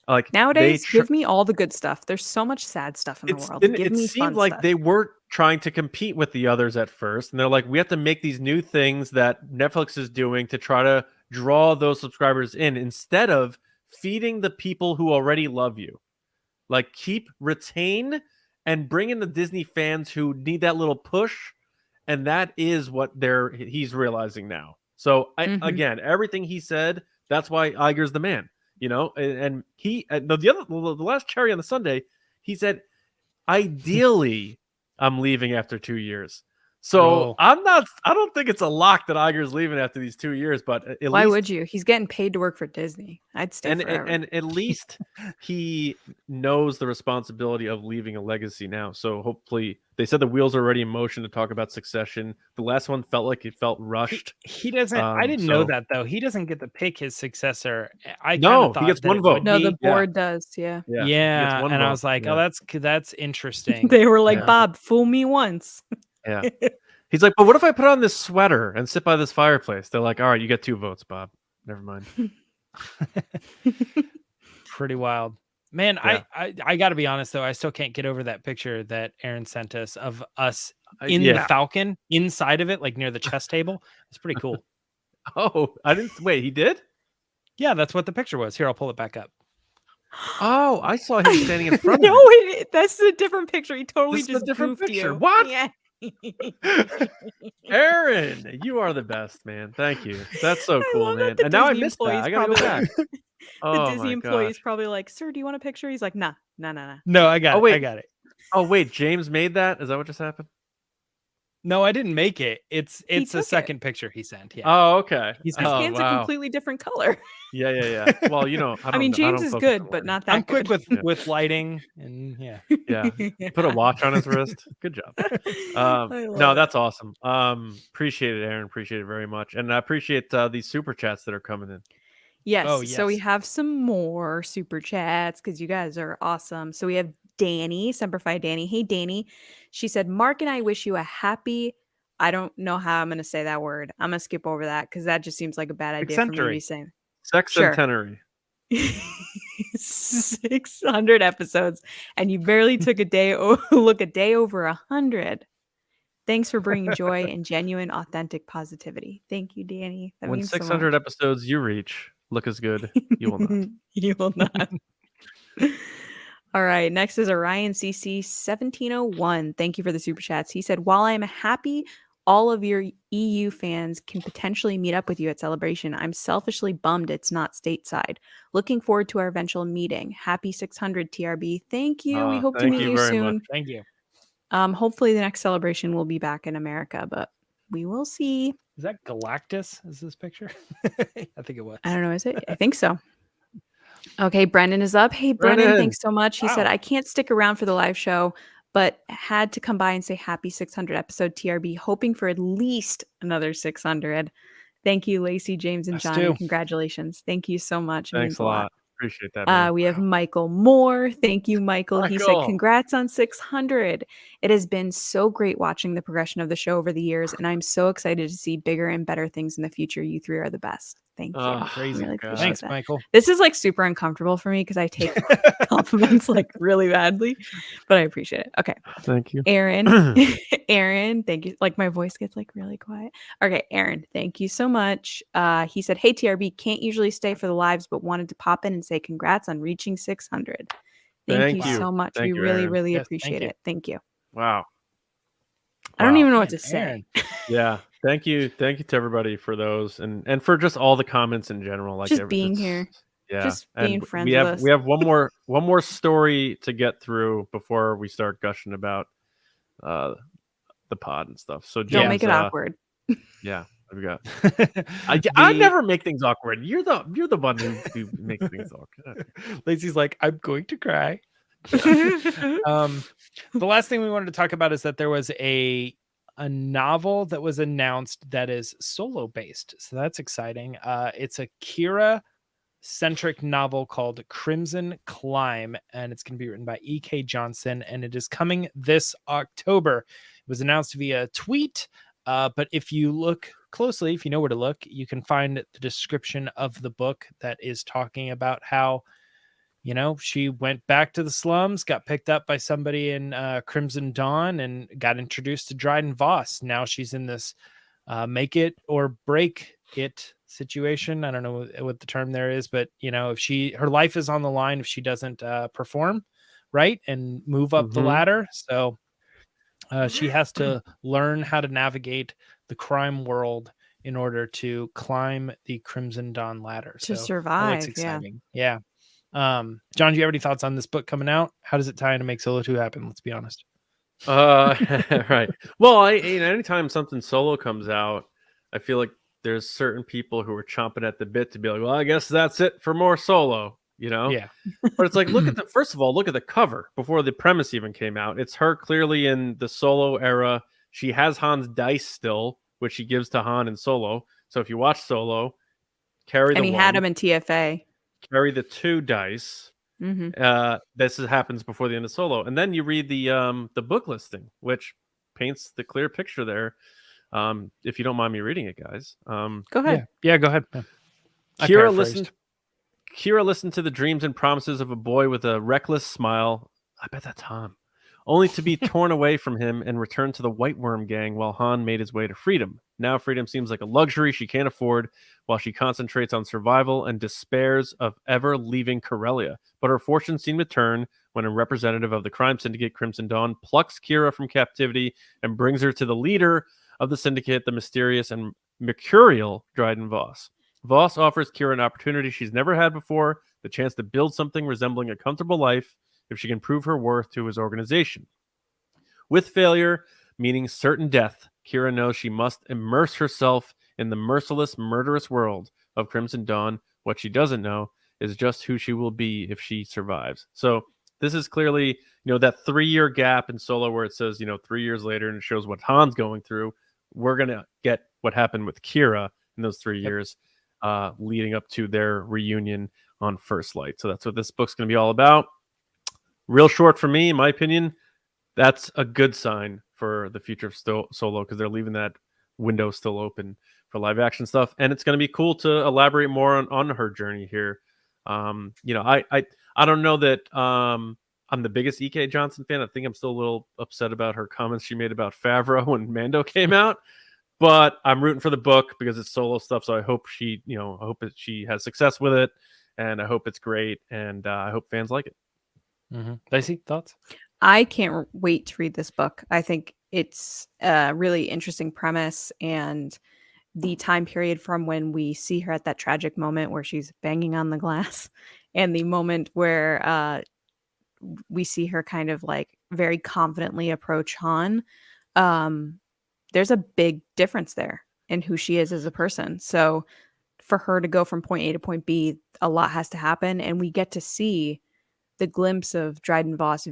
Like nowadays, give me all the good stuff. There's so much sad stuff in the world. Give me seemed fun like stuff. they weren't trying to compete with the others at first. And they're like, we have to make these new things that Netflix is doing to try to draw those subscribers in instead of feeding the people who already love you. Like retain and bring in the Disney fans who need that little push. And that is what he's realizing now. So again, everything he said, that's why Iger's the man. And the last cherry on the sundae, he said, ideally, I'm leaving after 2 years. So I don't think it's a lock that Iger's leaving after these 2 years, but why would you? He's getting paid to work for Disney. I'd stay forever. And at least he knows the responsibility of leaving a legacy now. So hopefully, they said the wheels are already in motion to talk about Succession. The last one felt like it felt rushed. He doesn't. I didn't know that though. He doesn't get to pick his successor. He gets one vote. No, the board does. Yeah. And I was like, oh, that's interesting. They were like, Bob, fool me once. Yeah. He's like, but what if I put on this sweater and sit by this fireplace? They're like, all right, you get 2 votes, Bob. Never mind. Pretty wild. Man, yeah. I got to be honest, though. I still can't get over that picture that Aaron sent us of us in the Falcon, inside of it, like near the chess table. It's pretty cool. Oh, I didn't. Wait, he did? Yeah, that's what the picture was. Here, I'll pull it back up. Oh, I saw him standing in front of No, it. That's a different picture. He totally just a different picture. You. What? Yeah. Aaron, you are the best, man. Thank you. That's so cool, man. And now I missed that. I gotta go back. The Disney employee is probably like, "Sir, do you want a picture?" He's like, "Nah." No, I got it. I got it. Oh wait, James made that? Is that what just happened? Yeah. No, I didn't make it. It's a took second picture he sent. Yeah. Oh, okay. He's His Oh, hand's a completely different color. Yeah, yeah, yeah. Well, you know, I mean, I James don't is focus on good, but lighting. not that I'm quick good. with lighting and yeah. Yeah. Put a watch on his wrist. Good job. I No, love it. that's awesome. Appreciate it, Aaron. Appreciate it very much, and I appreciate these super chats that are coming in. Yes. Oh, So we yes. have some more super chats because you guys are awesome. So we have Danny, Semperfi Danny. Hey, Danny. She said, Mark and I wish you a happy. I don't know how I'm going to say that word. I'm going to skip over that because that just seems like a bad idea for me to be saying. Sure. Sexcentenary. 600 episodes, and you barely took a day a day over 100. Thanks for bringing joy and genuine, authentic positivity. Thank you, Danny. That When means 600 so much. episodes you reach, look as good. You will not. You will not. All right. Next is Orion CC 1701. Thank you for the super chats. He said, while I'm happy all of your EU fans can potentially meet up with you at Celebration, I'm selfishly bummed it's not stateside. Looking forward to our eventual meeting. Happy 600 TRB. Thank you. We hope to Thank meet you you very much. soon. Thank you. Hopefully the next Celebration will be back in America, but we will see. Is that Galactus? Is this picture? I think it was. I don't know. Is it? I think so. Okay, Brendan is up. Hey, Brendan, thanks so much. He said, Wow. I can't stick around for the live show, but had to come by and say happy 600 episode TRB, hoping for at least another 600. Thank you, Lacey, James, and Us John, too. and congratulations. Thank you so much. It Thanks means a lot. Appreciate that. Man. We have Michael Moore. Thank you, Michael. He said, Michael. congrats on 600. It has been so great watching the progression of the show over the years, and I'm so excited to see bigger and better things in the future. You three are the best. Thank you. Crazy. Really appreciate Thanks, that. Michael. This is like super uncomfortable for me because I take compliments like really badly, but I appreciate it. Okay. Thank you. Aaron, Aaron, thank you. Like my voice gets like really quiet. Okay, Aaron, thank you so much. He said, hey, TRB, can't usually stay for the lives, but wanted to pop in and say congrats on reaching 600. Thank you so much. Thank we you, really, Aaron. really Yes, appreciate thank you. it. Thank you. Wow. I don't Wow. even know what to Man, say. Aaron. Yeah. Thank you to everybody for those and for just all the comments in general. Like Just being here. Yeah. Just being and friends we with have us. we have one more story to get through before we start gushing about the pod and stuff. So Don't James, make it awkward. Yeah. What we got? I never make things awkward. You're the one who makes things awkward. Lacey's like, I'm going to cry. The last thing we wanted to talk about is that there was a novel that was announced that is solo based, so that's exciting. It's a Kira centric novel called Crimson Climb, and it's going to be written by E.K. Johnson, and it is coming this October. It was announced via tweet, but if you look closely, if you know where to look, you can find the description of the book that is talking about how, you know, she went back to the slums, got picked up by somebody in Crimson Dawn, and got introduced to Dryden Voss. Now she's in this make it or break it situation. I don't know what the term there is, but you know, if her life is on the line if she doesn't perform right and move up the ladder. So she has to learn how to navigate the crime world in order to climb the Crimson Dawn ladder. To so survive. that looks exciting. Yeah. John, do you have any thoughts on this book coming out? How does it tie into Make Solo 2 happen? Let's be honest. Right. Well, anytime something solo comes out, I feel like there's certain people who are chomping at the bit to be like, well, I guess that's it for more solo, you know? Yeah. But it's like, first of all, look at the cover before the premise even came out. It's her clearly in the solo era. She has Han's dice still, which she gives to Han in Solo. So if you watch Solo, carry And the he one, had him in TFA. carry the 2 dice. This happens before the end of Solo, and then you read the book listing, which paints the clear picture there. If you don't mind me reading it, guys. Go ahead. Yeah, go ahead. Yeah. Kira listened to the dreams and promises of a boy with a reckless smile. I bet that's Han. Only to be torn away from him and return to the White Worm gang while Han made his way to freedom. Now freedom seems like a luxury she can't afford, while she concentrates on survival and despairs of ever leaving Corellia. But her fortunes seem to turn when a representative of the crime syndicate, Crimson Dawn, plucks Kira from captivity and brings her to the leader of the syndicate, the mysterious and mercurial Dryden Voss. Voss offers Kira an opportunity she's never had before, the chance to build something resembling a comfortable life if she can prove her worth to his organization. With failure, meaning certain death, Kira knows she must immerse herself in the merciless, murderous world of Crimson Dawn. What she doesn't know is just who she will be if she survives. So this is clearly, that 3-year gap in Solo where it says, 3 years later, and it shows what Han's going through. We're going to get what happened with Kira in those 3 years leading up to their reunion on First Light. So that's what this book's going to be all about. Real short for me, in my opinion. That's a good sign for the future of Solo, because they're leaving that window still open for live action stuff, and it's going to be cool to elaborate more on her journey here. I don't know that I'm the biggest EK Johnson fan. I think I'm still a little upset about her comments she made about Favreau when Mando came out, but I'm rooting for the book because it's Solo stuff. So I hope she has success with it, and I hope it's great, and I hope fans like it. Lacey, thoughts? I can't wait to read this book. I think it's a really interesting premise, and the time period from when we see her at that tragic moment where she's banging on the glass and the moment where we see her kind of like very confidently approach Han. There's a big difference there in who she is as a person. So for her to go from point A to point B, a lot has to happen, and we get to see the glimpse of Dryden Voss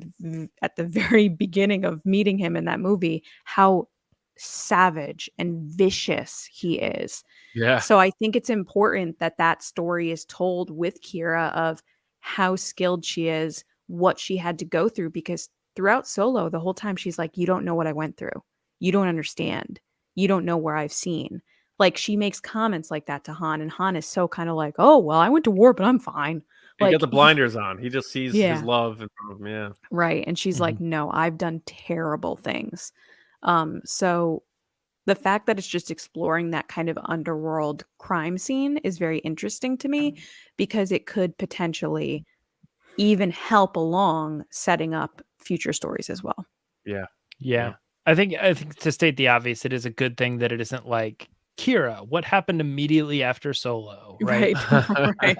at the very beginning of meeting him in that movie, how savage and vicious he is. Yeah. So I think it's important that that story is told with Kira of how skilled she is, what she had to go through, because throughout Solo, the whole time she's like, you don't know what I went through. You don't understand. You don't know where I've seen. Like, she makes comments like that to Han, and Han is so kind of like, oh, well, I went to war, but I'm fine. He got the blinders on. He just sees his love in front of him. Yeah. Right. And she's like, no, I've done terrible things. So the fact that it's just exploring that kind of underworld crime scene is very interesting to me, because it could potentially even help along setting up future stories as well. Yeah. I think to state the obvious, it is a good thing that it isn't like, Kira, what happened immediately after Solo, right? Right.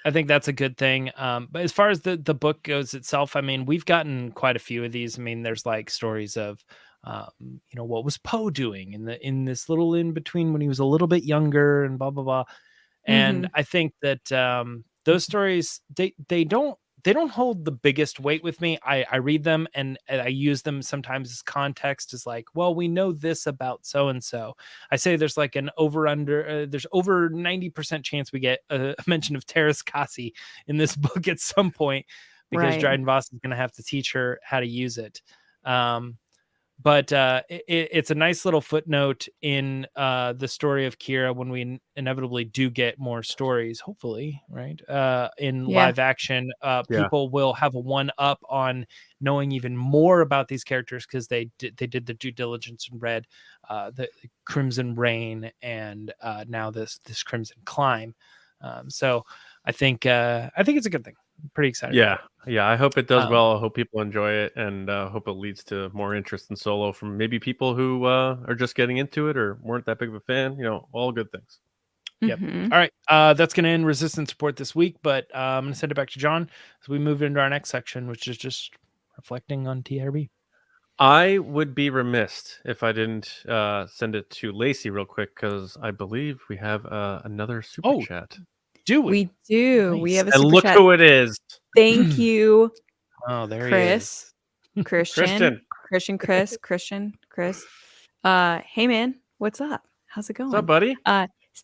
I think that's a good thing. But as far as the book goes itself, I mean, we've gotten quite a few of these. I mean, there's like stories of, what was Poe doing in this little in between when he was a little bit younger and blah, blah, blah. And I think that those stories, they don't hold the biggest weight with me. I read them and I use them sometimes as context, as like, well, we know this about so-and-so. I say there's like an there's over 90% chance we get a mention of Terrace Kasi in this book at some point, because Dryden Voss is going to have to teach her how to use it. But it's a nice little footnote in the story of Kira when we inevitably do get more stories, hopefully, right? In live action, people will have a one-up on knowing even more about these characters, because they did the due diligence and read the Crimson Reign and now this Crimson Climb. So I think it's a good thing. I'm pretty excited. Yeah. I hope it does well. I hope people enjoy it, and hope it leads to more interest in Solo from maybe people who are just getting into it or weren't that big of a fan. All good things. Yep. All right. That's going to end Resistance Report this week, but I'm going to send it back to John as we move into our next section, which is just reflecting on TRB. I would be remiss if I didn't send it to Lacey real quick, because I believe we have another super chat. Do we? We do. Nice. We have a And super look chat. who it is. Thank you. Oh, there Chris. he is. Christian. Chris. Hey man, what's up? How's it going? What's up, buddy?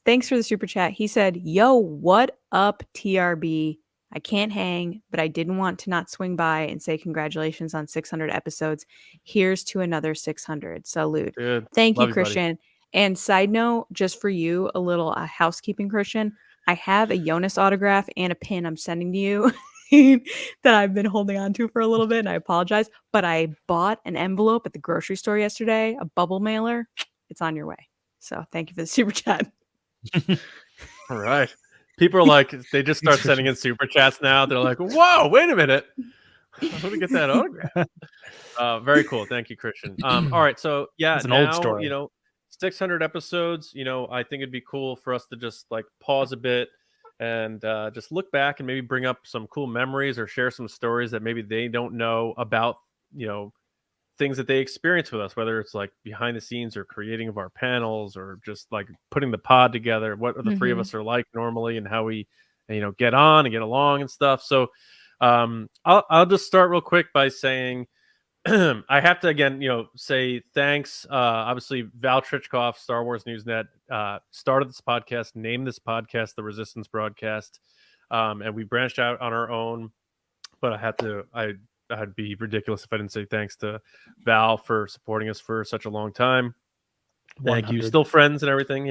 Thanks for the super chat. He said, yo, what up, TRB? I can't hang, but I didn't want to not swing by and say congratulations on 600 episodes. Here's to another 600. Salute. Dude, thank you, buddy. Christian. And side note, just for you, a little housekeeping, Christian. I have a Jonas autograph and a pin I'm sending to you that I've been holding on to for a little bit, and I apologize. But I bought an envelope at the grocery store yesterday, a bubble mailer. It's on your way. So thank you for the super chat. All right. People are like, they just start sending in super chats now. They're like, whoa, wait a minute. How to get that autograph? Very cool. Thank you, Christian. All right. So yeah, it's an old story. 600 episodes, I think it'd be cool for us to just like pause a bit and just look back and maybe bring up some cool memories or share some stories that maybe they don't know about, things that they experience with us, whether it's like behind the scenes or creating of our panels or just like putting the pod together, what the three of us are like normally and how we, get on and get along and stuff. So I'll just start real quick by saying, I have to again, say thanks. Obviously, Val Trichkoff, Star Wars Newsnet, started this podcast, named this podcast the Resistance Broadcast, and we branched out on our own. But I'd be ridiculous if I didn't say thanks to Val for supporting us for such a long time. Thank 100. you. Still friends and everything,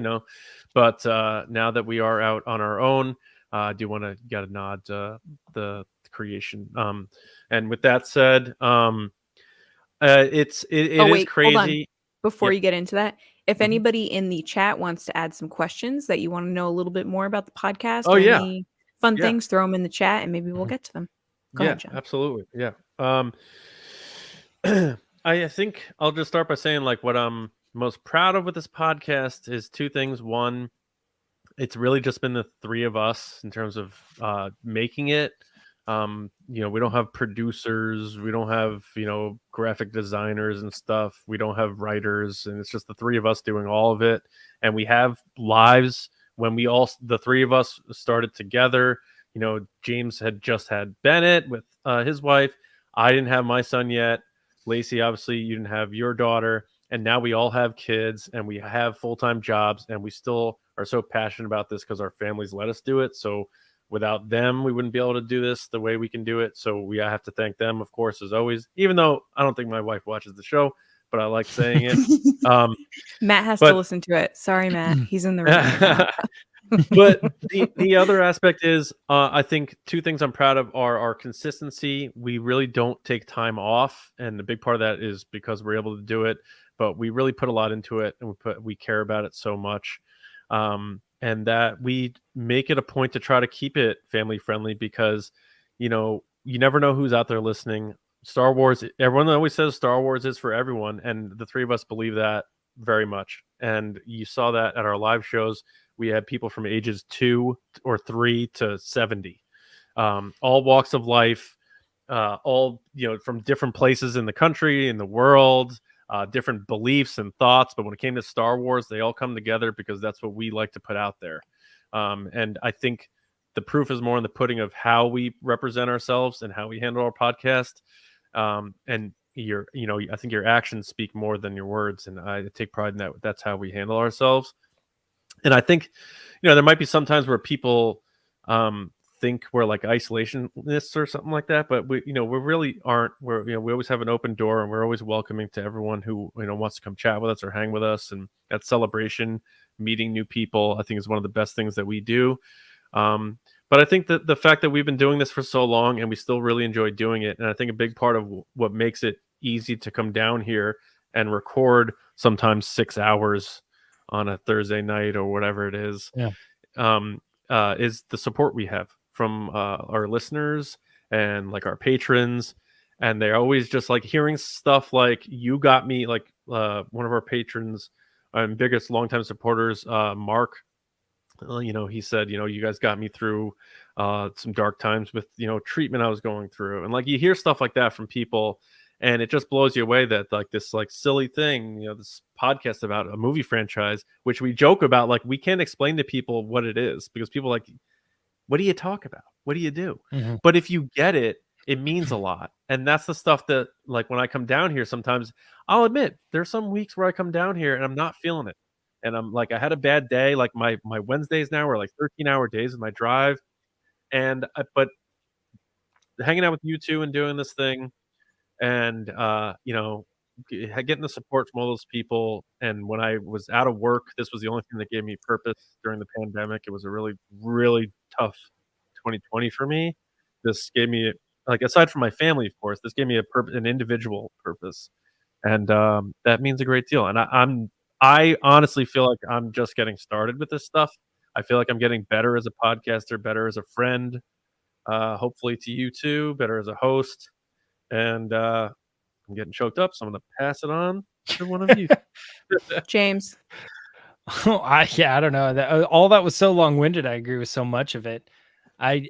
But now that we are out on our own, I do want to get a nod to the creation. And with that said, it is crazy. Hold on. Before you get into that, if anybody in the chat wants to add some questions that you want to know a little bit more about the podcast, any fun things, throw them in the chat and maybe we'll get to them. Go ahead, John. Absolutely. Yeah. I think I'll just start by saying like what I'm most proud of with this podcast is two things. One, it's really just been the three of us in terms of making it. We don't have producers, we don't have graphic designers and stuff, we don't have writers, and it's just the three of us doing all of it. And we have lives. When the three of us started together, James had just had Bennett with his wife. I didn't have my son yet. Lacey, obviously you didn't have your daughter, and now we all have kids and we have full-time jobs, and we still are so passionate about this because our families let us do it. So without them, we wouldn't be able to do this the way we can do it. So we have to thank them, of course, as always, even though I don't think my wife watches the show, but I like saying it. Matt has to listen to it. Sorry, Matt. He's in the room right now. But the other aspect is, I think two things I'm proud of are our consistency. We really don't take time off. And the big part of that is because we're able to do it, but we really put a lot into it, and we care about it so much. And that we make it a point to try to keep it family friendly because, you never know who's out there listening. Star Wars, everyone always says Star Wars is for everyone. And the three of us believe that very much. And you saw that at our live shows. We had people from ages 2 or 3 to 70, all walks of life, all, from different places in the country, in the world, different beliefs and thoughts. But when it came to Star Wars, they all come together because that's what we like to put out there. And I think the proof is more in the pudding of how we represent ourselves and how we handle our podcast. And I think your actions speak more than your words. And I take pride in that. That's how we handle ourselves. And I think, there might be some times where people think we're like isolationists or something like that, but we really aren't. We always have an open door, and we're always welcoming to everyone who wants to come chat with us or hang with us. And that celebration, meeting new people, I think is one of the best things that we do. But I think that the fact that we've been doing this for so long and we still really enjoy doing it, and I think a big part of what makes it easy to come down here and record sometimes 6 hours on a Thursday night or whatever it is, is the support we have from our listeners and like our patrons. And they're always just like hearing stuff like, you got me, like one of our patrons and biggest longtime supporters, Mark, he said, you guys got me through some dark times with, treatment I was going through. And like, you hear stuff like that from people, and it just blows you away that like this like silly thing, this podcast about a movie franchise, which we joke about, like we can't explain to people what it is because people are like, what do you talk about? What do you do? Mm-hmm. But if you get it, it means a lot. And that's the stuff that like when I come down here, sometimes I'll admit there's some weeks where I come down here and I'm not feeling it. And I'm like, I had a bad day. Like my Wednesdays now are like 13-hour days with my drive. But hanging out with you two and doing this thing, and getting the support from all those people. And when I was out of work, this was the only thing that gave me purpose during the pandemic. It was a really, really tough 2020 for me. This gave me, like, aside from my family, of course, this gave me an individual purpose, and that means a great deal. And I honestly feel like I'm just getting started with this stuff. I feel like I'm getting better as a podcaster, better as a friend, hopefully to you too, better as a host. And I'm getting choked up, so I'm going to pass it on to one of you. James. I don't know. All that was so long-winded. I agree with so much of it. I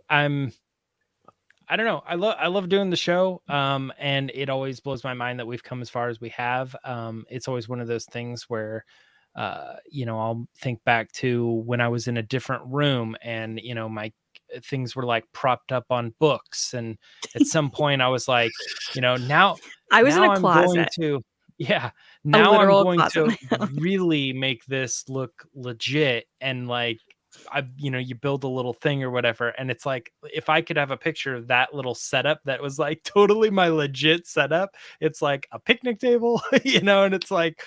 I don't know. I love doing the show. And it always blows my mind that we've come as far as we have. It's always one of those things where, I'll think back to when I was in a different room and, my things were like propped up on books. And at some point I was like, now I was in a I'm going closet, to, yeah, a now I'm literal going closet. to really make this look legit. And like, you build a little thing or whatever. And it's like, if I could have a picture of that little setup that was like totally my legit setup, it's like a picnic table, and it's like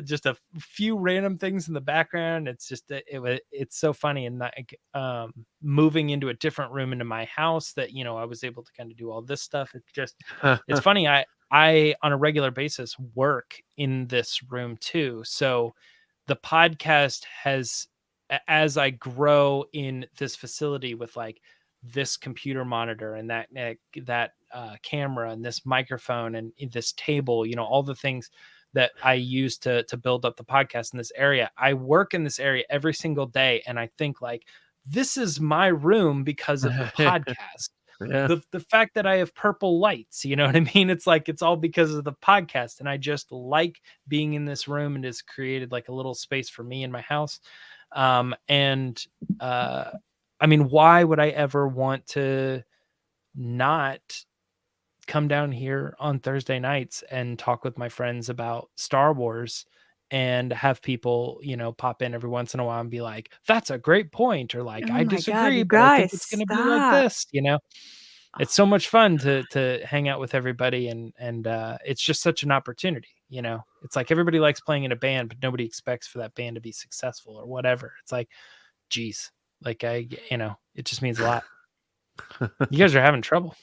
just a few random things in the background. It's just, it's so funny. And like, moving into a different room into my house that, I was able to kind of do all this stuff. It's just, it's funny. I, on a regular basis, work in this room too. So the podcast has, as I grow in this facility with like this computer monitor and that camera and this microphone and this table, all the things that I use to build up the podcast in this area. I work in this area every single day. And I think like, this is my room because of the podcast. Yeah. The fact that I have purple lights, you know what I mean? It's like, it's all because of the podcast. And I just like being in this room, and it's created like a little space for me in my house. I mean, why would I ever want to not come down here on Thursday nights and talk with my friends about Star Wars and have people, pop in every once in a while and be like, that's a great point. Or like, Oh I my God, disagree, you but I think guys, it's going to be like stop. this, It's so much fun to hang out with everybody. And it's just such an opportunity, It's like everybody likes playing in a band, but nobody expects for that band to be successful or whatever. It's like, geez, like it just means a lot. You guys are having trouble.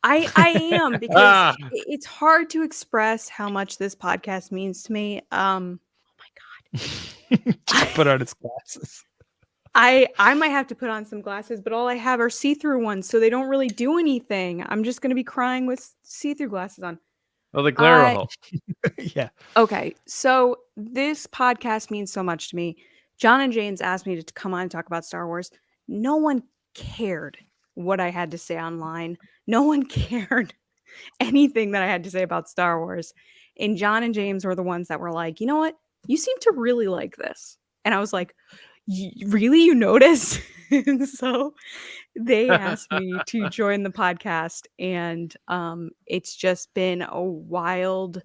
I am, because it's hard to express how much this podcast means to me. Oh my God. Put on his glasses. I might have to put on some glasses, but all I have are see-through ones, so they don't really do anything. I'm just going to be crying with see-through glasses on. Oh, the glare will help. Yeah. Okay, so this podcast means so much to me. John and James asked me to come on and talk about Star Wars. No one cared what I had to say online. No one cared anything that I had to say about Star Wars. And John and James were the ones that were like, you know what? You seem to really like this. And I was like, really? You noticed? And so they asked me to join the podcast. And it's just been a wild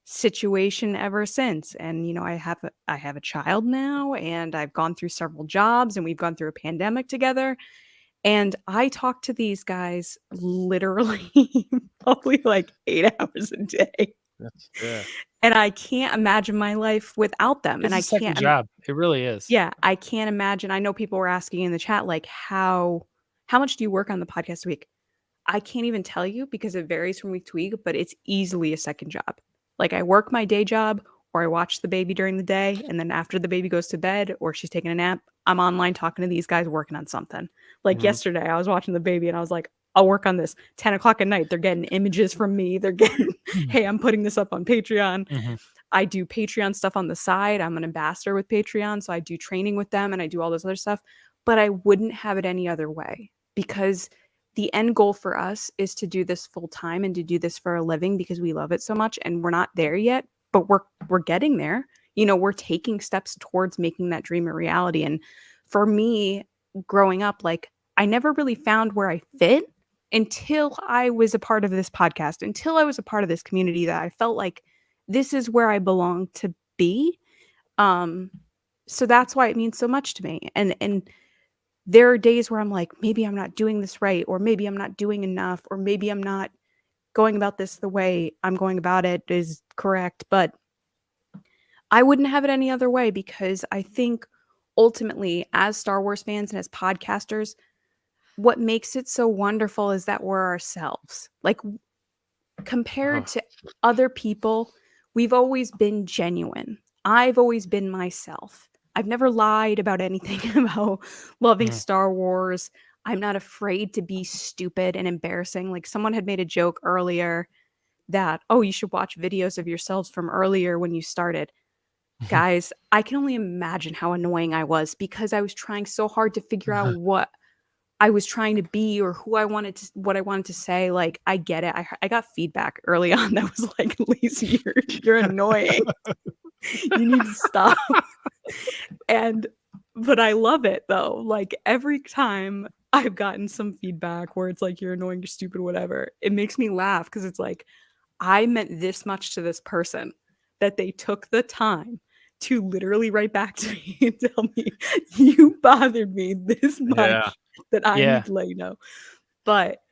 situation ever since. And I have a child now, and I've gone through several jobs, and we've gone through a pandemic together. And I talk to these guys literally probably like 8 hours a day. Yeah. And I can't imagine my life without them. It's and a I second can't job. It really is. Yeah, I can't imagine. I know people were asking in the chat, like, how much do you work on the podcast a week? I can't even tell you, because it varies from week to week, but it's easily a second job. Like, I work my day job, or I watch the baby during the day, and then after the baby goes to bed or she's taking a nap, I'm online talking to these guys working on something. Like yesterday, I was watching the baby and I was like, I'll work on this. 10 o'clock at night, they're getting images from me. They're getting, hey, I'm putting this up on Patreon. I do Patreon stuff on the side. I'm an ambassador with Patreon, so I do training with them and I do all this other stuff. But I wouldn't have it any other way, because the end goal for us is to do this full time and to do this for a living, because we love it so much. And we're not there yet, but we're getting there. We're taking steps towards making that dream a reality. And for me, growing up, like, I never really found where I fit until I was a part of this podcast, until I was a part of this community, that I felt like this is where I belong to be. So that's why it means so much to me. And there are days where I'm like, maybe I'm not doing this right, or maybe I'm not doing enough, or maybe I'm not going about this the way I'm going about it is correct. But I wouldn't have it any other way, because I think ultimately, as Star Wars fans and as podcasters, what makes it so wonderful is that we're ourselves. Like, compared to other people, we've always been genuine. I've always been myself. I've never lied about anything about loving Star Wars. I'm not afraid to be stupid and embarrassing. Like, someone had made a joke earlier that, oh, you should watch videos of yourselves from earlier when you started. Guys, I can only imagine how annoying I was, because I was trying so hard to figure out what I was trying to be or who I wanted to, what I wanted to say. Like, I get it. I got feedback early on that was like, Lacey, you're annoying. You need to stop. But I love it though. Like, every time I've gotten some feedback where it's like, you're annoying, you're stupid, whatever, it makes me laugh because it's like, I meant this much to this person that they took the time to literally write back to me and tell me you bothered me this much that I need to let you know. But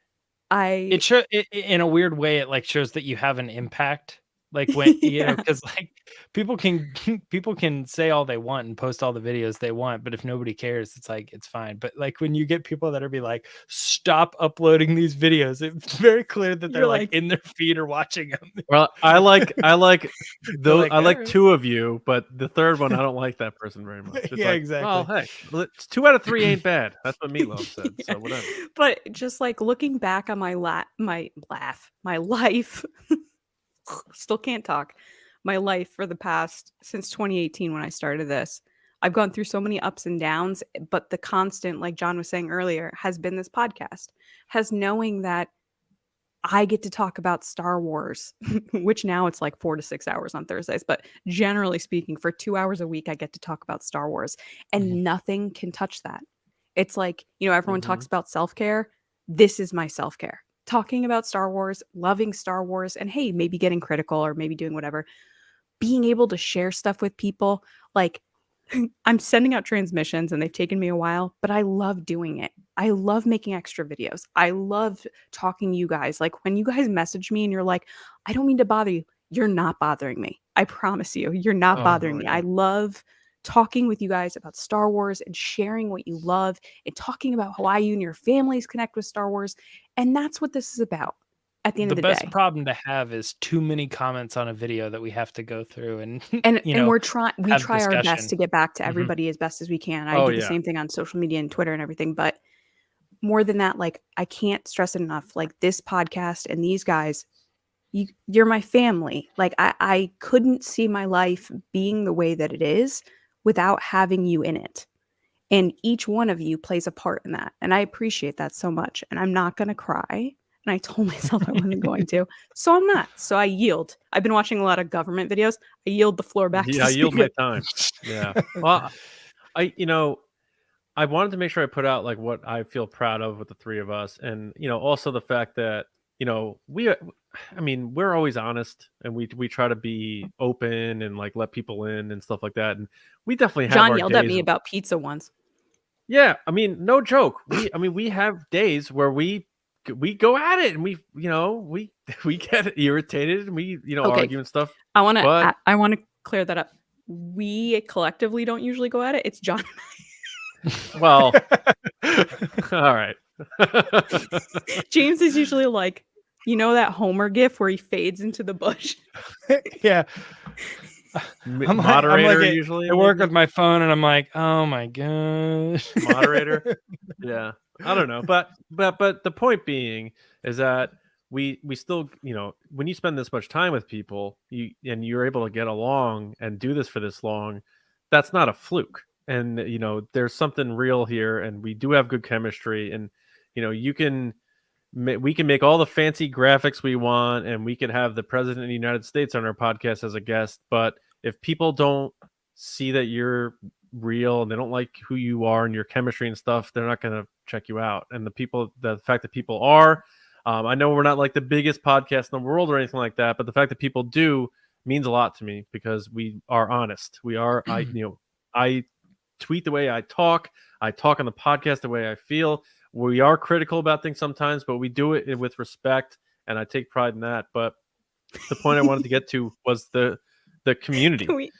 in a weird way, it like shows that you have an impact. Like when you know, because like people can say all they want and post all the videos they want, but if nobody cares, it's like it's fine. But like when you get people that are be like, stop uploading these videos, it's very clear that they're like in their feed or watching them. Well, I like those. Like, I like "Alright." 2 of you, but the third one I don't like that person very much. It's Yeah, like, exactly. well, hey, it's 2 out of 3 ain't bad. That's what Meatloaf said. So whatever. But just like looking back on my life, still can't talk. My life for the past since 2018 when I started this, I've gone through so many ups and downs, but the constant, like John was saying earlier, has been this podcast, has knowing that I get to talk about Star Wars, which now it's like 4 to 6 hours on Thursdays, but generally speaking, for 2 hours a week, I get to talk about Star Wars, and nothing can touch that. It's like, you know, everyone talks about self-care. This is my self-care. Talking about Star Wars, loving Star Wars, and hey, maybe getting critical or maybe doing whatever. Being able to share stuff with people. Like, I'm sending out transmissions and they've taken me a while, but I love doing it. I love making extra videos. I love talking to you guys. Like, when you guys message me and you're like, I don't mean to bother you. You're not bothering me. I promise you, you're not bothering me. I love talking with you guys about Star Wars and sharing what you love and talking about how you and your families connect with Star Wars. And that's what this is about at the end of the day. The best problem to have is too many comments on a video that we have to go through and we try our best to get back to everybody as best as we can. I do the yeah. same thing on social media and Twitter and everything, but more than that, like, I can't stress it enough. Like, this podcast and these guys, you're my family. Like, I couldn't see my life being the way that it is without having you in it. And each one of you plays a part in that. And I appreciate that so much. And I'm not going to cry. And I told myself I wasn't going to. So I'm not. So I yield. I've been watching a lot of government videos. I yield the floor back to the I yield speaker. my time. Yeah. Well, I wanted to make sure I put out like what I feel proud of with the 3 of us. And, also the fact that, we're always honest and we try to be open and like let people in and stuff like that. And we definitely have John our yelled days at me about pizza once. Yeah. No joke. We have days where we go at it and we get irritated and we, argue and stuff. I want to clear that up. We collectively don't usually go at it. It's John and I. Well, all right. James is usually like, that Homer gif where he fades into the bush. Yeah. Moderator usually. I work with my phone and I'm like, oh my gosh. Moderator. Yeah. I don't know. But the point being is that we still, when you spend this much time with people, you're able to get along and do this for this long, that's not a fluke. And there's something real here, and we do have good chemistry. And we can make all the fancy graphics we want, and we can have the president of the United States on our podcast as a guest. But if people don't see that you're real and they don't like who you are and your chemistry and stuff, they're not going to check you out. And the fact that people are, I know we're not like the biggest podcast in the world or anything like that, but the fact that people do means a lot to me because we are honest. We are, I tweet the way I talk on the podcast the way I feel. We are critical about things sometimes, but we do it with respect, and I take pride in that. But the point I wanted to get to was the community. Can we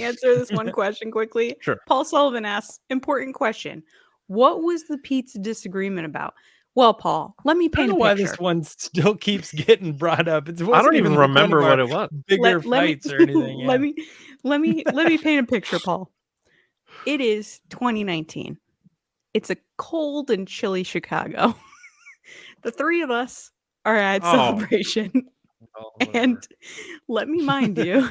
answer this one question quickly? Sure. Paul Sullivan asks, important question. What was the pizza disagreement about? Well, Paul, let me paint a picture. Why this one still keeps getting brought up. I don't even remember what it was. Bigger fights or anything. Yeah. Let me paint a picture, Paul. It is 2019. It's a cold and chilly Chicago. The 3 of us are at celebration. And let me mind you,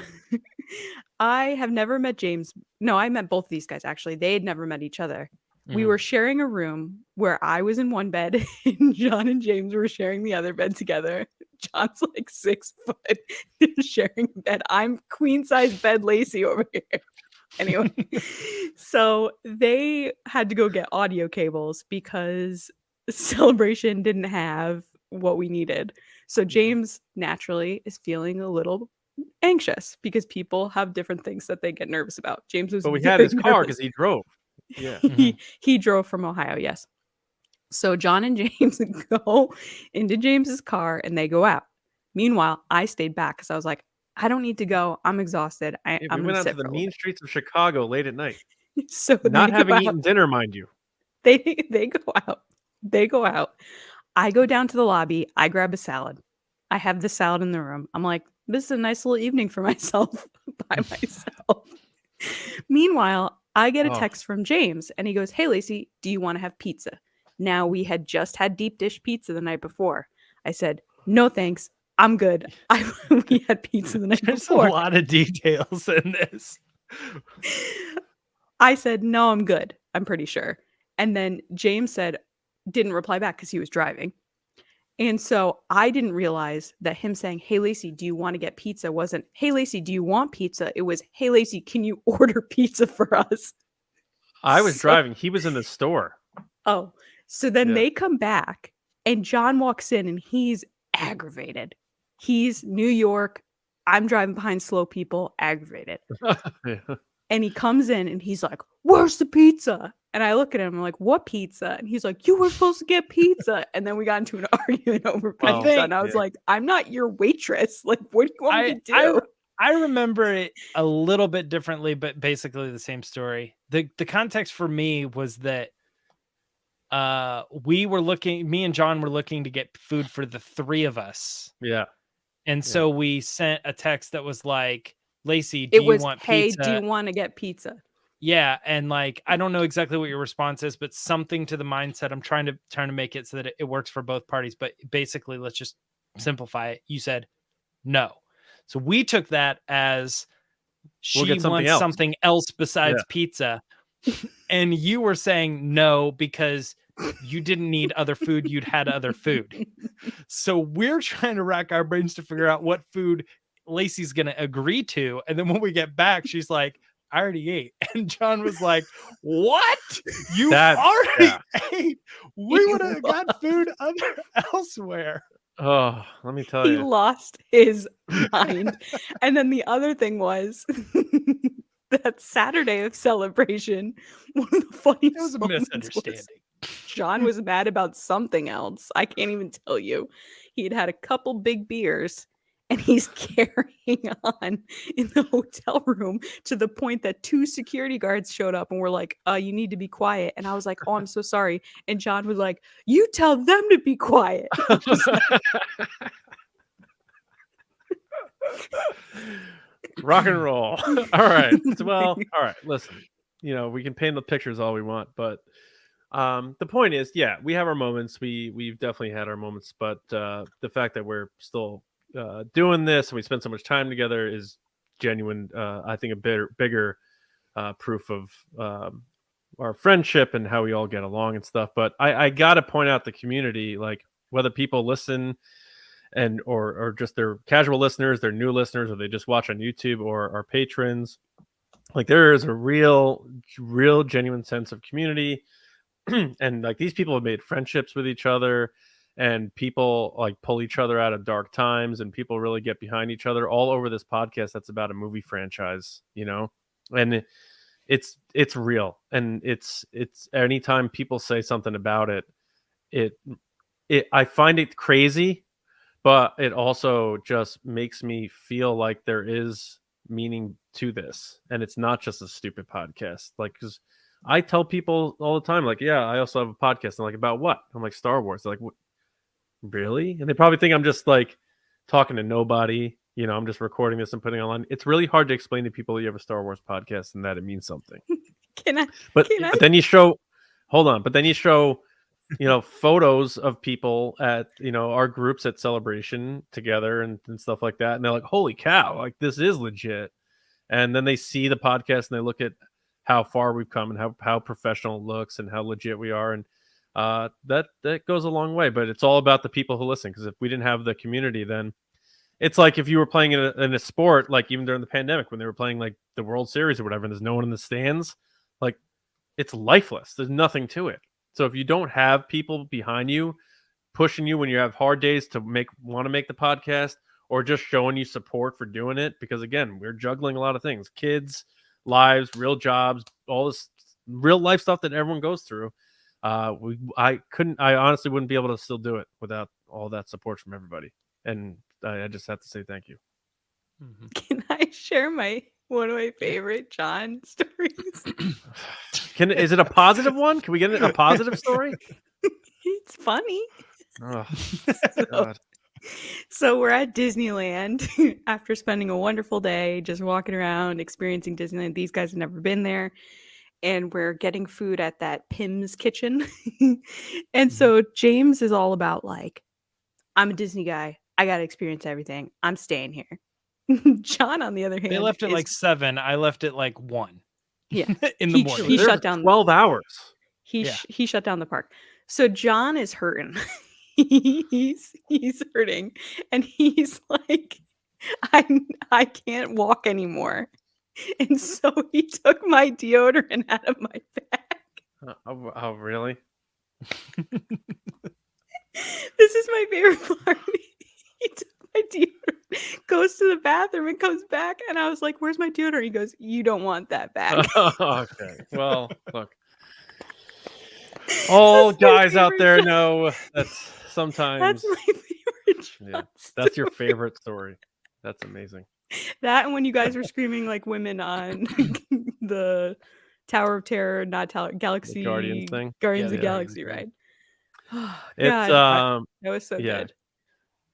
I have never met James. No, I met both of these guys, actually. They had never met each other. We were sharing a room where I was in one bed and John and James were sharing the other bed together. John's like 6 foot sharing a bed. I'm queen size bed Lacey over here. Anyway, so they had to go get audio cables because Celebration didn't have what we needed. So James naturally is feeling a little anxious because people have different things that they get nervous about. James was But we had his car nervous. because he drove. Yeah. He drove from Ohio, yes. So John and James go into James's car and they go out. Meanwhile, I stayed back because I was like, I don't need to go. I'm exhausted. We I'm went gonna out sit to the for a mean little streets of Chicago late at night. bit. So Not they having go eaten out. dinner, mind you. They go out. They go out. I go down to the lobby. I grab a salad. I have the salad in the room. I'm like, this is a nice little evening for myself by myself. Meanwhile, I get a text from James and he goes, hey, Lacey, do you want to have pizza? Now, we had just had deep dish pizza the night before. I said, no, thanks. I'm good. We had pizza the night There's before. a lot of details in this. I said, no, I'm good. I'm pretty sure. And then James didn't reply back because he was driving. And so I didn't realize that him saying, hey, Lacey, do you want to get pizza wasn't, hey, Lacey, do you want pizza? It was, hey, Lacey, can you order pizza for us? I was driving. He was in the store. Oh, so then they come back and John walks in and he's aggravated. He's New York. I'm driving behind slow people, aggravated. And he comes in and he's like, where's the pizza? And I look at him, I'm like, what pizza? And he's like, you were supposed to get pizza. And then we got into an argument over pizza. And I was like, I'm not your waitress. Like, what do you want me to do? I remember it a little bit differently, but basically the same story. The context for me was that me and John were looking to get food for the three of us. Yeah. And so we sent a text that was like, Lacey, do you want pizza? Hey, do you want to get pizza? Yeah. And like, I don't know exactly what your response is, but something to the mindset. I'm trying to make it so that it works for both parties. But basically, let's just simplify it. You said no. So we took that as she wants something else besides pizza. And you were saying no because you didn't need other food. You'd had other food. So we're trying to rack our brains to figure out what food Lacey's going to agree to. And then when we get back, she's like, I already ate. And John was like, what? You already ate? We would have got food elsewhere. Oh, let me tell you. He lost his mind. And then the other thing was that Saturday of Celebration, one of the funniest It was a misunderstanding. John was mad about something else. I can't even tell you. He'd had a couple big beers and he's carrying on in the hotel room to the point that 2 security guards showed up and were like, you need to be quiet. And I was like, oh, I'm so sorry. And John was like, you tell them to be quiet. Rock and roll. All right. Well, all right. Listen, we can paint the pictures all we want, but the point is, we have our moments. We've definitely had our moments, but the fact that we're still doing this and we spend so much time together is genuine. I think a bigger proof of our friendship and how we all get along and stuff. But I got to point out the community, like whether people listen or just they're casual listeners, they're new listeners, or they just watch on YouTube or are patrons. Like there is a real genuine sense of community. And like these people have made friendships with each other, and people like pull each other out of dark times, and people really get behind each other all over this podcast that's about a movie franchise, and it's real. And it's anytime people say something about it I find it crazy, but it also just makes me feel like there is meaning to this, and it's not just a stupid podcast. Like, because I tell people all the time, like, I also have a podcast. I'm like, about what? I'm like, Star Wars. They're like, what? Really? And they probably think I'm just like talking to nobody. I'm just recording this and putting it online. It's really hard to explain to people that you have a Star Wars podcast and that it means something. But then you show, hold on. But then you show, photos of people at, our groups at Celebration together and stuff like that. And they're like, holy cow, like this is legit. And then they see the podcast and they look at how far we've come and how professional it looks and how legit we are. And that goes a long way. But it's all about the people who listen, because if we didn't have the community, then it's like if you were playing in a sport, like even during the pandemic when they were playing like the World Series or whatever, and there's no one in the stands, like it's lifeless. There's nothing to it. So if you don't have people behind you pushing you when you have hard days to want to make the podcast, or just showing you support for doing it, because again, we're juggling a lot of things, kids, lives, real jobs, all this real life stuff that everyone goes through. I honestly wouldn't be able to still do it without all that support from everybody. And I just have to say thank you. Can I share one of my favorite John stories? Is it a positive one? Can we get a positive story? It's funny. Oh, God. So we're at Disneyland after spending a wonderful day just walking around, experiencing Disneyland. These guys have never been there. And we're getting food at that Pim's kitchen. And so James is all about like, I'm a Disney guy. I got to experience everything. I'm staying here. John, on the other hand, they left at like 7. I left at like 1. Yeah, in the morning. He shut down 12 hours. He shut down the park. So John is hurting. he's hurting, and he's like, I can't walk anymore. And so he took my deodorant out of my bag. Oh, really? This is my favorite part. He took my deodorant, goes to the bathroom, and comes back. And I was like, where's my deodorant? He goes, you don't want that back. Okay. Well, look. All guys out there know that's sometimes. That's my favorite. Yeah, that's your favorite story. That's amazing. That, and when you guys were screaming like women on the Tower of Terror, not Tower Galaxy, the Guardians thing, Guardians of the Galaxy, right? It's that was so good.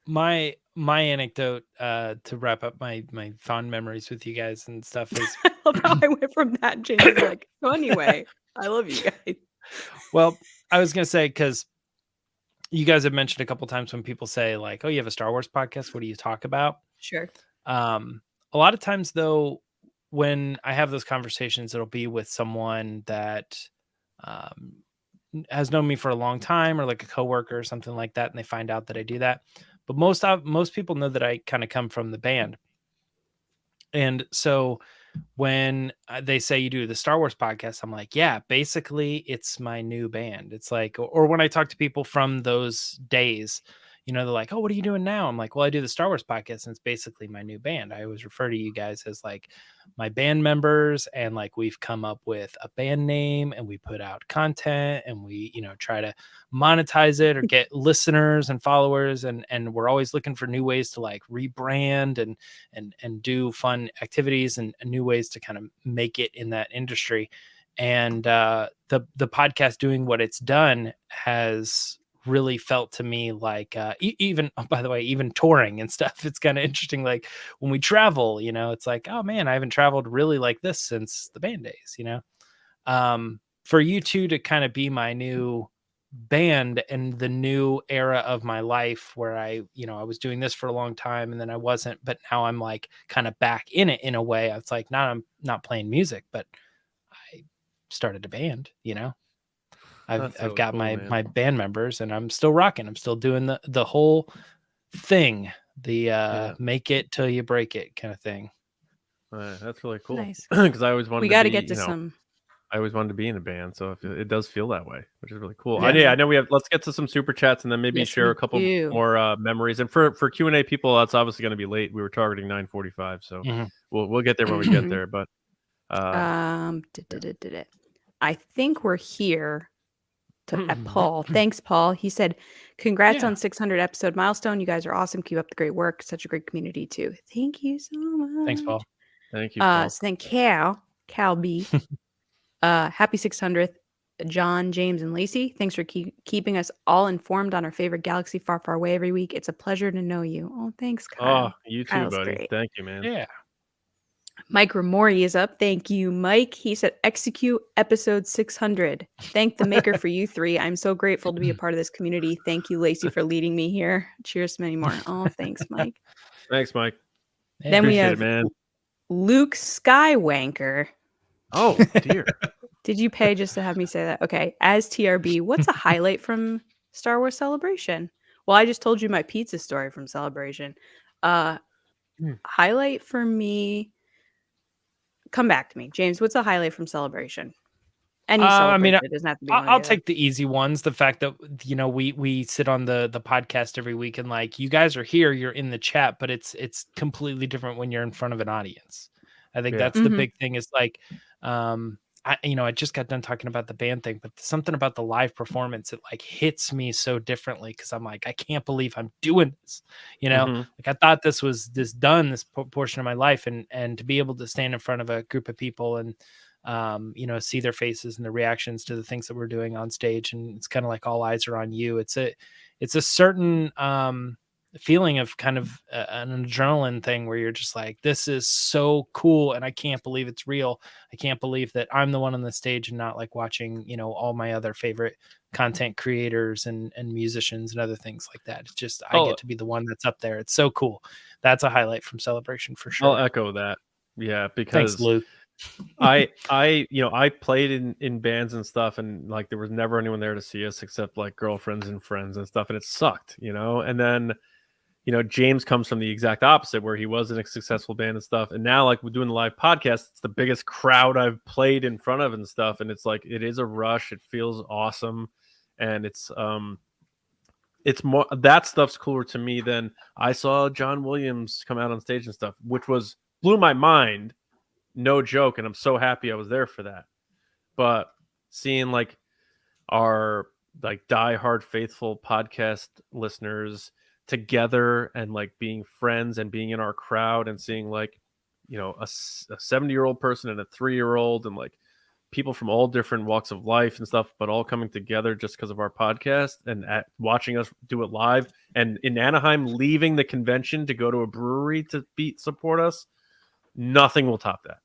My anecdote to wrap up my fond memories with you guys and stuff is I love how I went from that, James, like, so anyway, I love you guys. Well, I was gonna say, because you guys have mentioned a couple times when people say like, oh, you have a Star Wars podcast, what do you talk about? Sure. A lot of times though, when I have those conversations, it'll be with someone that has known me for a long time, or like a coworker or something like that, and they find out that I do that. But most people know that I kind of come from the band. And so when they say you do the Star Wars podcast, I'm like, yeah, basically it's my new band. It's like, or when I talk to people from those days, you know, they're like, oh, what are you doing now? I'm like, well, I do the Star Wars podcast, and it's basically my new band. I always refer to you guys as like my band members, and like we've come up with a band name, and we put out content, and we, you know, try to monetize it or get listeners and followers, and we're always looking for new ways to like rebrand and do fun activities and new ways to kind of make it in that industry. And the podcast doing what it's done has really felt to me like even, oh, by the way, even touring and stuff, it's kind of interesting. Like when we travel, you know, it's like, oh man, I haven't traveled really like this since the band days, you know. For you two to kind of be my new band and the new era of my life, where I was doing this for a long time and then I wasn't, but now I'm like kind of back in it in a way. It's like, now I'm not playing music, but I started a band, you know. I've got my band members, and I'm still rocking. I'm still doing the whole thing, make it till you break it kind of thing. That's really cool. Nice. Because I always wanted. We got to get to some. I always wanted to be in a band, so it does feel that way, which is really cool. Yeah. I know we have. Let's get to some super chats, and then maybe share a couple more memories. And for Q&A people, that's obviously going to be late. We were targeting 9:45, so we'll get there when we get there. But I think we're here. At Paul. Thanks, Paul. He said, congrats on 600 episode milestone. You guys are awesome. Keep up the great work. Such a great community too. Thank you so much. Thanks, Paul. Thank you, Paul. So then Cal B. Happy 600th, John, James, and Lacey. Thanks for keeping us all informed on our favorite galaxy far, far away every week. It's a pleasure to know you. Oh, thanks, Kyle. Oh, you too, Kyle's buddy. great. Thank you, man. Yeah. Mike Ramori is up. Thank you, Mike. He said, execute episode 600. Thank the maker for you three. I'm so grateful to be a part of this community. Thank you, Lacey, for leading me here. Cheers to many more. Oh, thanks, Mike. Thanks, Mike. Then we have man. Luke Skywanker. Oh dear. Did you pay just to have me say that? Okay. As TRB, what's a highlight from Star Wars Celebration? Well, I just told you my pizza story from Celebration. Highlight for me. Come back to me, James. What's a highlight from Celebration? Any celebration. It doesn't have to be. I'll take the easy ones. The fact that we sit on the podcast every week, and like you guys are here, you're in the chat, but it's completely different when you're in front of an audience. I think that's the big thing. Is like, I just got done talking about the band thing, but something about the live performance, it like hits me so differently because I'm like, I can't believe I'm doing this. Like I thought this was this portion of my life, and to be able to stand in front of a group of people and see their faces and the reactions to the things that we're doing on stage, and it's kind of like all eyes are on you. It's a certain feeling of kind of an adrenaline thing where you're just like, this is so cool, and I can't believe it's real. I can't believe that I'm the one on the stage and not like watching all my other favorite content creators and musicians and other things like that. It's just I get to be the one that's up there. It's so cool. That's a highlight from Celebration for sure. I'll echo that. Yeah, because thanks, Luke. I played in bands and stuff, and like there was never anyone there to see us except like girlfriends and friends and stuff, and it sucked, and then James comes from the exact opposite, where he was in a successful band and stuff, and now like we're doing the live podcast, it's the biggest crowd I've played in front of and stuff, and it's like it is a rush. It feels awesome, and it's more, that stuff's cooler to me than I saw John Williams come out on stage and stuff, which blew my mind. No joke, and I'm so happy I was there for that. But seeing like our like diehard faithful podcast listeners together and like being friends and being in our crowd and seeing like a 70-year-old person and a 3-year-old and like people from all different walks of life and stuff, but all coming together just because of our podcast and watching us do it live, and in Anaheim leaving the convention to go to a brewery to support us, nothing will top that.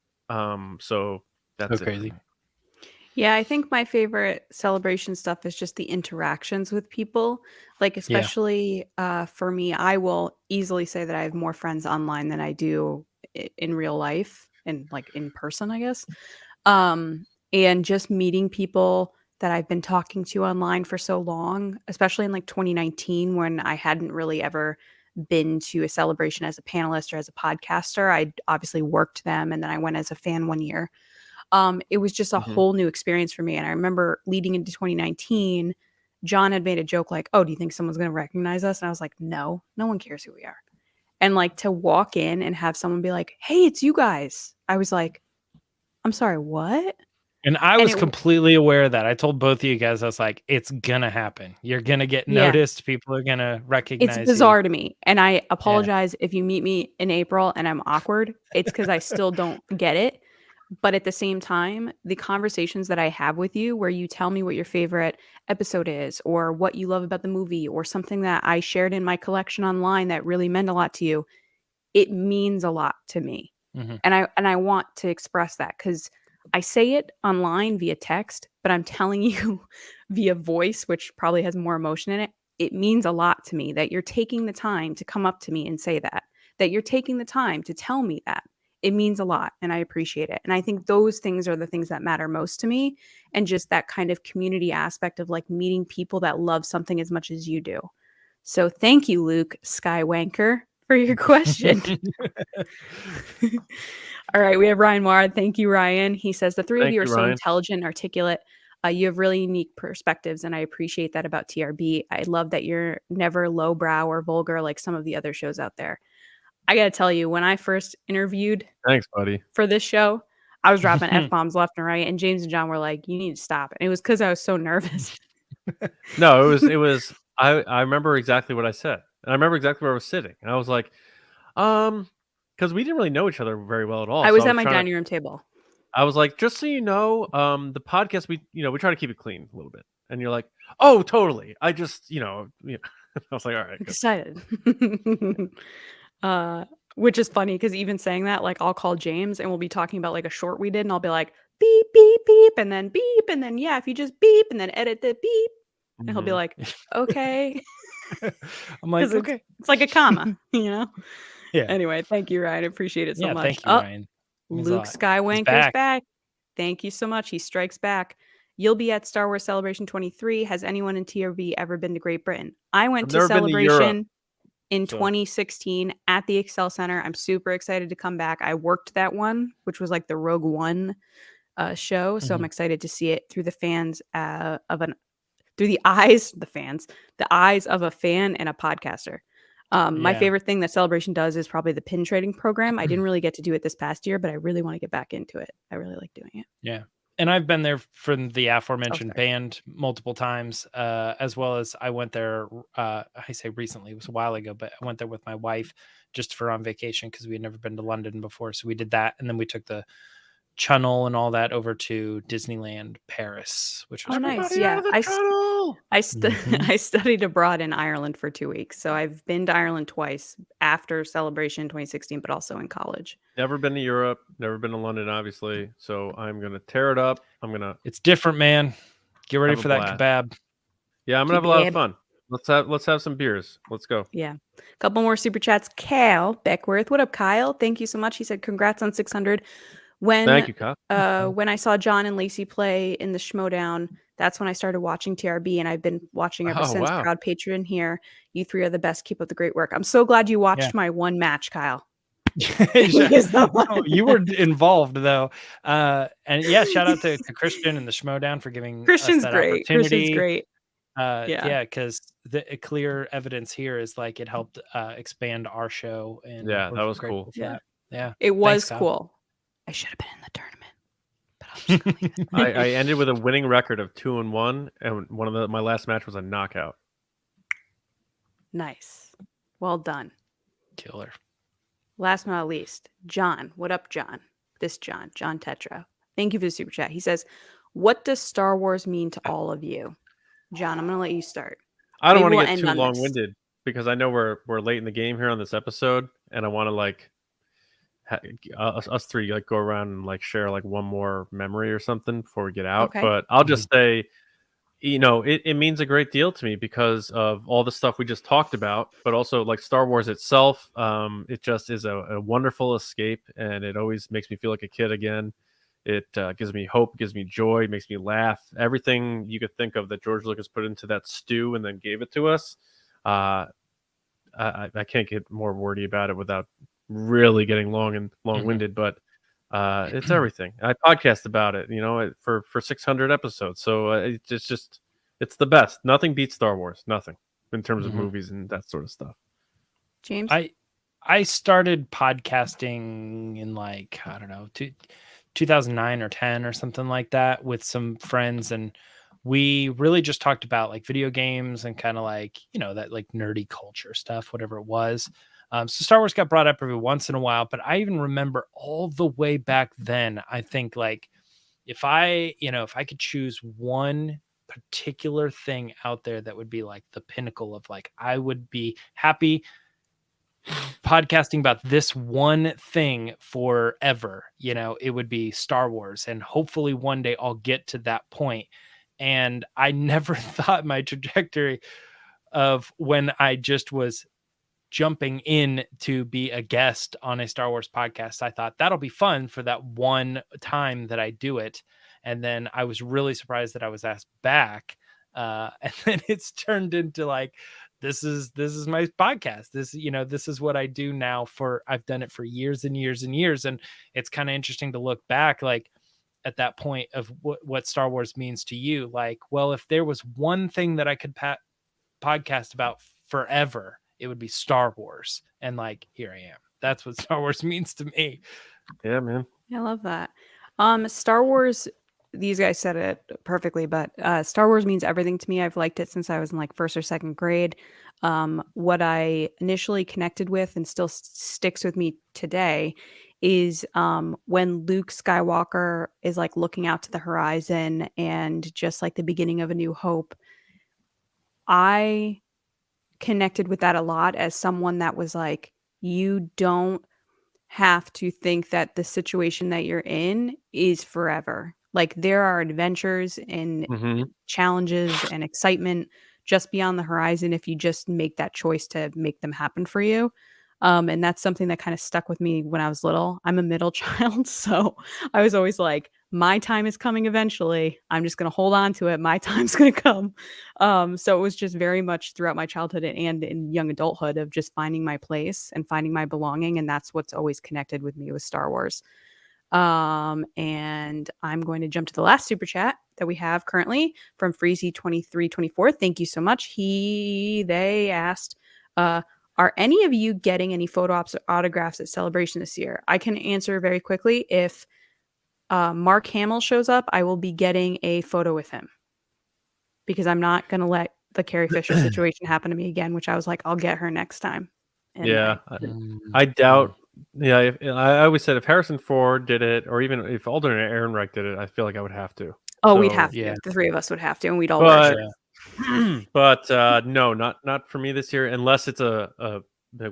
So that's so crazy. Yeah, I think my favorite Celebration stuff is just the interactions with people. Like, especially for me, I will easily say that I have more friends online than I do in real life and like in person, I guess. And just meeting people that I've been talking to online for so long, especially in like 2019 when I hadn't really ever been to a celebration as a panelist or as a podcaster. I obviously worked them, and then I went as a fan one year. It was just a whole new experience for me. And I remember leading into 2019, John had made a joke like, oh, do you think someone's going to recognize us? And I was like, no one cares who we are. And like to walk in and have someone be like, hey, it's you guys. I was like, I'm sorry, what? And I was completely aware of that. I told both of you guys, I was like, it's going to happen. You're going to get noticed. People are going to recognize you. It's bizarre to me. And I apologize if you meet me in April and I'm awkward. It's because I still don't get it. But at the same time, the conversations that I have with you where you tell me what your favorite episode is or what you love about the movie or something that I shared in my collection online that really meant a lot to you, it means a lot to me. And I want to express that because I say it online via text, but I'm telling you via voice, which probably has more emotion in it. It means a lot to me that you're taking the time to come up to me and say that you're taking the time to tell me that. It means a lot, and I appreciate it. And I think those things are the things that matter most to me, and just that kind of community aspect of like meeting people that love something as much as you do. So thank you, Luke Skywanker, for your question. All right, we have Ryan Ward. Thank you, Ryan. He says, the three of you are so intelligent, articulate. You have really unique perspectives, and I appreciate that about TRB. I love that you're never lowbrow or vulgar like some of the other shows out there. I got to tell you, when I first interviewed for this show, I was dropping F-bombs left and right, and James and John were like, you need to stop. And it was because I was so nervous. No, it was, I remember exactly what I said. And I remember exactly where I was sitting. And I was like, because we didn't really know each other very well at all. I was at my dining room table. I was like, just so you know, the podcast, we try to keep it clean a little bit. And you're like, oh, totally. I just, I was like, all right. Excited. Which is funny because even saying that, like I'll call James and we'll be talking about like a short we did and I'll be like, beep, beep, beep, and then beep, and then if you just beep and then edit the beep. And he'll be like, okay. I'm like, okay. It's like a comma, Yeah. Anyway, thank you, Ryan. I appreciate it so much. Thank you, Ryan. Luke Skywanker's back. Thank you so much. He strikes back. You'll be at Star Wars Celebration 23. Has anyone in TRB ever been to Great Britain? I went I've to never been to Europe, Celebration in so- 2016 at the Excel Center. I'm super excited to come back. I worked that one, which was like the Rogue One show. So I'm excited to see it through the fans through the eyes of a fan and a podcaster. My favorite thing that Celebration does is probably the pin trading program. I didn't really get to do it this past year, but I really want to get back into it. I really like doing it. Yeah. And I've been there from the aforementioned band multiple times, as well as I went there, I say recently, it was a while ago, but I went there with my wife just for on vacation because we had never been to London before. So we did that. And then we took the Channel and all that over to Disneyland Paris, which was nice. Yeah. I studied abroad in Ireland for 2 weeks. So I've been to Ireland twice after Celebration 2016, but also in college. Never been to Europe, never been to London, obviously. So I'm gonna tear it up. It's different, man. Get ready for that blast. kebab. Yeah, I'm gonna have a lot of fun. Let's have some beers. Let's go. Yeah. A couple more super chats. Kyle Beckworth. What up, Kyle? Thank you so much. He said congrats on 600. Thank you, Kyle. When I saw John and Lacey play in the Schmodown, that's when I started watching TRB, and I've been watching ever since. Wow. Proud patron here. You three are the best. Keep up the great work. I'm so glad you watched my one match, Kyle. You were involved though, and yeah, shout out to Christian and the Schmodown for giving Christian's us that great. opportunity. Christian's great. Yeah, because the clear evidence here is like it helped expand our show, and Yeah, we're that was grateful cool. for that. Yeah, it was Thanks, cool. I should have been in the tournament, but I'm just gonna leave it. I ended with a winning record of 2-1, and my last match was a knockout. Nice. Well done. Killer. Last but not least, John. What up, John? John Tetra. Thank you for the super chat. He says, what does Star Wars mean to all of you? John, I'm going to let you start. I don't want to get too long-winded because I know we're late in the game here on this episode, and I want to us three go around and share one more memory or something before we get out. Okay. But I'll just say, it means a great deal to me because of all the stuff we just talked about, but also Star Wars itself. It just is a wonderful escape, and it always makes me feel like a kid again. It gives me hope, gives me joy, makes me laugh. Everything you could think of that George Lucas put into that stew and then gave it to us. I can't get more wordy about it without really getting long-winded, but it's everything. I podcast about it, for 600 episodes. So it's the best. Nothing beats Star Wars. Nothing in terms of movies and that sort of stuff. James, I started podcasting in 2009 or 10 or something like that with some friends, and we really just talked about video games and kind of that nerdy culture stuff, whatever it was. So Star Wars got brought up every once in a while, but I even remember all the way back then, I think if I could choose one particular thing out there that would be the pinnacle of I would be happy podcasting about this one thing forever, it would be Star Wars. And hopefully one day I'll get to that point. And I never thought my trajectory of when I just was jumping in to be a guest on a Star Wars podcast, I thought that'll be fun for that one time that I do it. And then I was really surprised that I was asked back. And then it's turned into this is my podcast. This is what I do now I've done it for years and years and years. And it's kind of interesting to look back at that point of what Star Wars means to you. Well, if there was one thing that I could podcast about forever, it would be Star Wars. And here I am. That's what Star Wars means to me. Yeah, man. I love that. Star Wars, these guys said it perfectly, but Star Wars means everything to me. I've liked it since I was in first or second grade. What I initially connected with and still sticks with me today is when Luke Skywalker is looking out to the horizon and just the beginning of A New Hope. I connected with that a lot as someone that was you don't have to think that the situation that you're in is forever. There are adventures and challenges and excitement just beyond the horizon if you just make that choice to make them happen for you. And that's something that kind of stuck with me when I was little. I'm a middle child, so I was always like, my time is coming eventually. I'm just going to hold on to it. My time's going to come. So it was just very much throughout my childhood and in young adulthood of just finding my place and finding my belonging. And that's what's always connected with me with Star Wars. And I'm going to jump to the last super chat that we have currently from Freezy2324. Thank you so much. They asked, are any of you getting any photo ops or autographs at Celebration this year? I can answer very quickly. If Mark Hamill shows up, I will be getting a photo with him because I'm not going to let the Carrie Fisher situation happen to me again, which I was like, I'll get her next time. Anyway. Yeah, I doubt. Yeah, I always said if Harrison Ford did it, or even if Alden and Ehrenreich did it, I feel like I would have to. Oh, So, we'd have to. yeah. The three of us would have to, and we'd all wear shirts. But no, not for me this year, unless it's a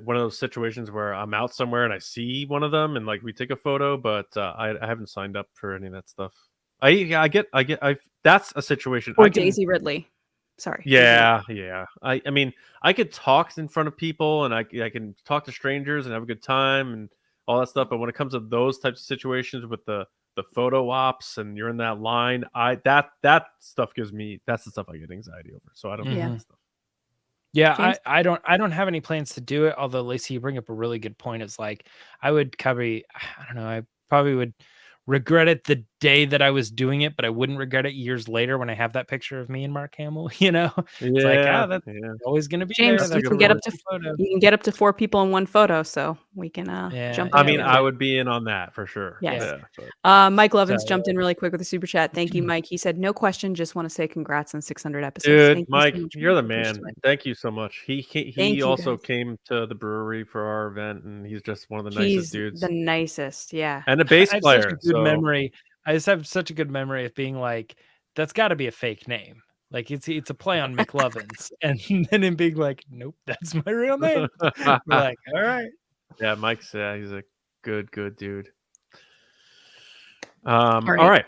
one of those situations where I'm out somewhere and I see one of them and like we take a photo. But I haven't signed up for any of that stuff. That's a situation. Or Daisy Ridley. Sorry. Yeah. I mean, I could talk in front of people and I can talk to strangers and have a good time and all that stuff. But when it comes to those types of situations with the photo ops and you're in that line, that stuff gives me, that's the stuff I get anxiety over. So I don't do that stuff. Yeah, I don't have any plans to do it. Although Lacey, you bring up a really good point. It's like I would probably, I don't know, I probably would regret it the day that I was doing it, but I wouldn't regret it years later when I have that picture of me and Mark Hamill. You know, it's like, that's always going to be James, there. you can get up to 4 people in one photo, so we can jump. I mean, I would be in on that for sure. Yes. Mike Lovins jumped in really quick with a super chat. Thank you, Mike. He said, "No question, just want to say congrats on 600 episodes." Dude, Thank Mike, you so you're the man. Thank you so much. He also guys. came to the brewery for our event, and he's just one of the nicest dudes. The nicest, yeah. And a bass player. Such a good memory. I just have such a good memory of being like, that's got to be a fake name. Like it's a play on McLovins, and then him being like, nope, that's my real name. We're like, all right. Yeah, Mike's he's a good dude. All right.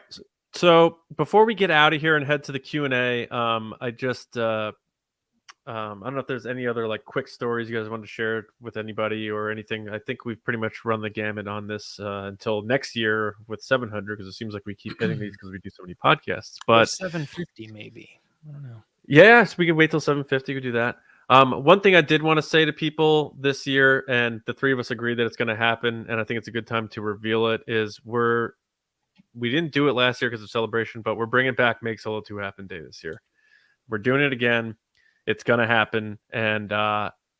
So before we get out of here and head to the Q&A, I just I don't know if there's any other like quick stories you guys want to share with anybody or anything. I think we've pretty much run the gamut on this until next year with 700 because it seems like we keep hitting these because we do so many podcasts. But 750 maybe. I don't know. Yeah, so we can wait till 750 to do that. One thing I did want to say to people this year, and the three of us agree that it's going to happen, and I think it's a good time to reveal it, is we didn't do it last year because of Celebration, but we're bringing back Make Solo 2 Happen Day this year. We're doing it again. It's going to happen, and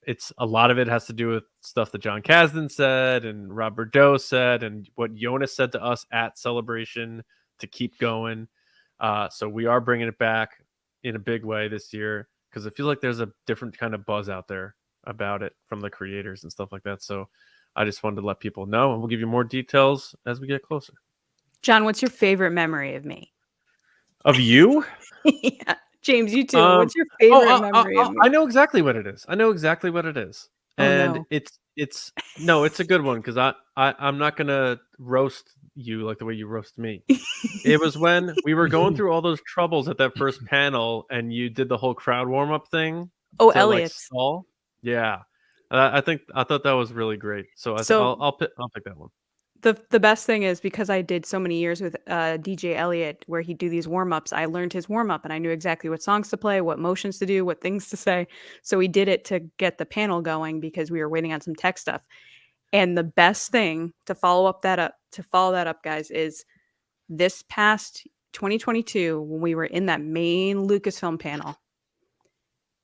it's a lot of it has to do with stuff that John Kasdan said and Robert Doe said and what Jonas said to us at Celebration to keep going. So we are bringing it back in a big way this year because I feel like there's a different kind of buzz out there about it from the creators and stuff like that. So I just wanted to let people know, and we'll give you more details as we get closer. John, what's your favorite memory of me? Of you? Yeah. James, you too. What's your favorite memory of me? I know exactly what it is. And it's a good one because I'm not gonna roast you like the way you roast me. It was when we were going through all those troubles at that first panel and you did the whole crowd warm-up thing. Oh, Elliot's. Yeah. I thought that was really great. So I'll pick that one. The best thing is because I did so many years with DJ Elliott where he'd do these warm-ups, I learned his warm-up and I knew exactly what songs to play, what motions to do, what things to say. So we did it to get the panel going because we were waiting on some tech stuff. And the best thing to follow that up, guys, is this past 2022 when we were in that main Lucasfilm panel,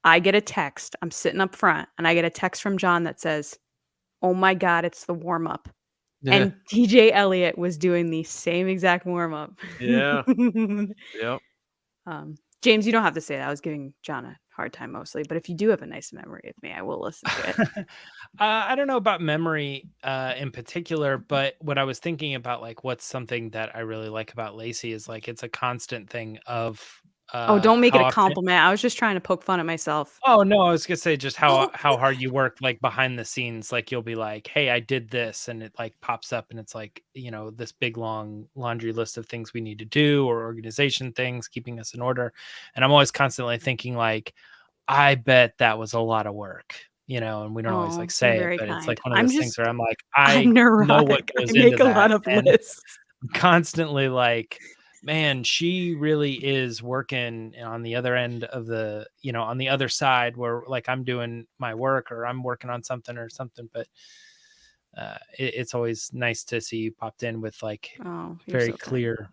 I get a text. I'm sitting up front and I get a text from John that says, "Oh my God, it's the warm-up." Yeah. And DJ Elliott was doing the same exact warm-up. Yeah. Yep. James, you don't have to say that. I was giving John a hard time mostly, but if you do have a nice memory of me, I will listen to it. I don't know about memory in particular, but what I was thinking about, like, what's something that I really like about Lacey is like it's a constant thing of. Don't make it a compliment. I was just trying to poke fun at myself. Oh no, I was gonna say just how hard you work, like behind the scenes. Like you'll be like, "Hey, I did this," and it like pops up, and it's like this big long laundry list of things we need to do or organization things, keeping us in order. And I'm always constantly thinking like, I bet that was a lot of work. you know, and we don't always Oh, like you're say it, very but it's kind. like one of I'm those things just where I'm like, I'm I know what neurotic. goes I into make a that, lot of and lists. constantly like, man, she really is working on the other end of the, you know, on the other side where like I'm doing my work or I'm working on something or something, but it's always nice to see you popped in with like Oh, you're very so kind. clear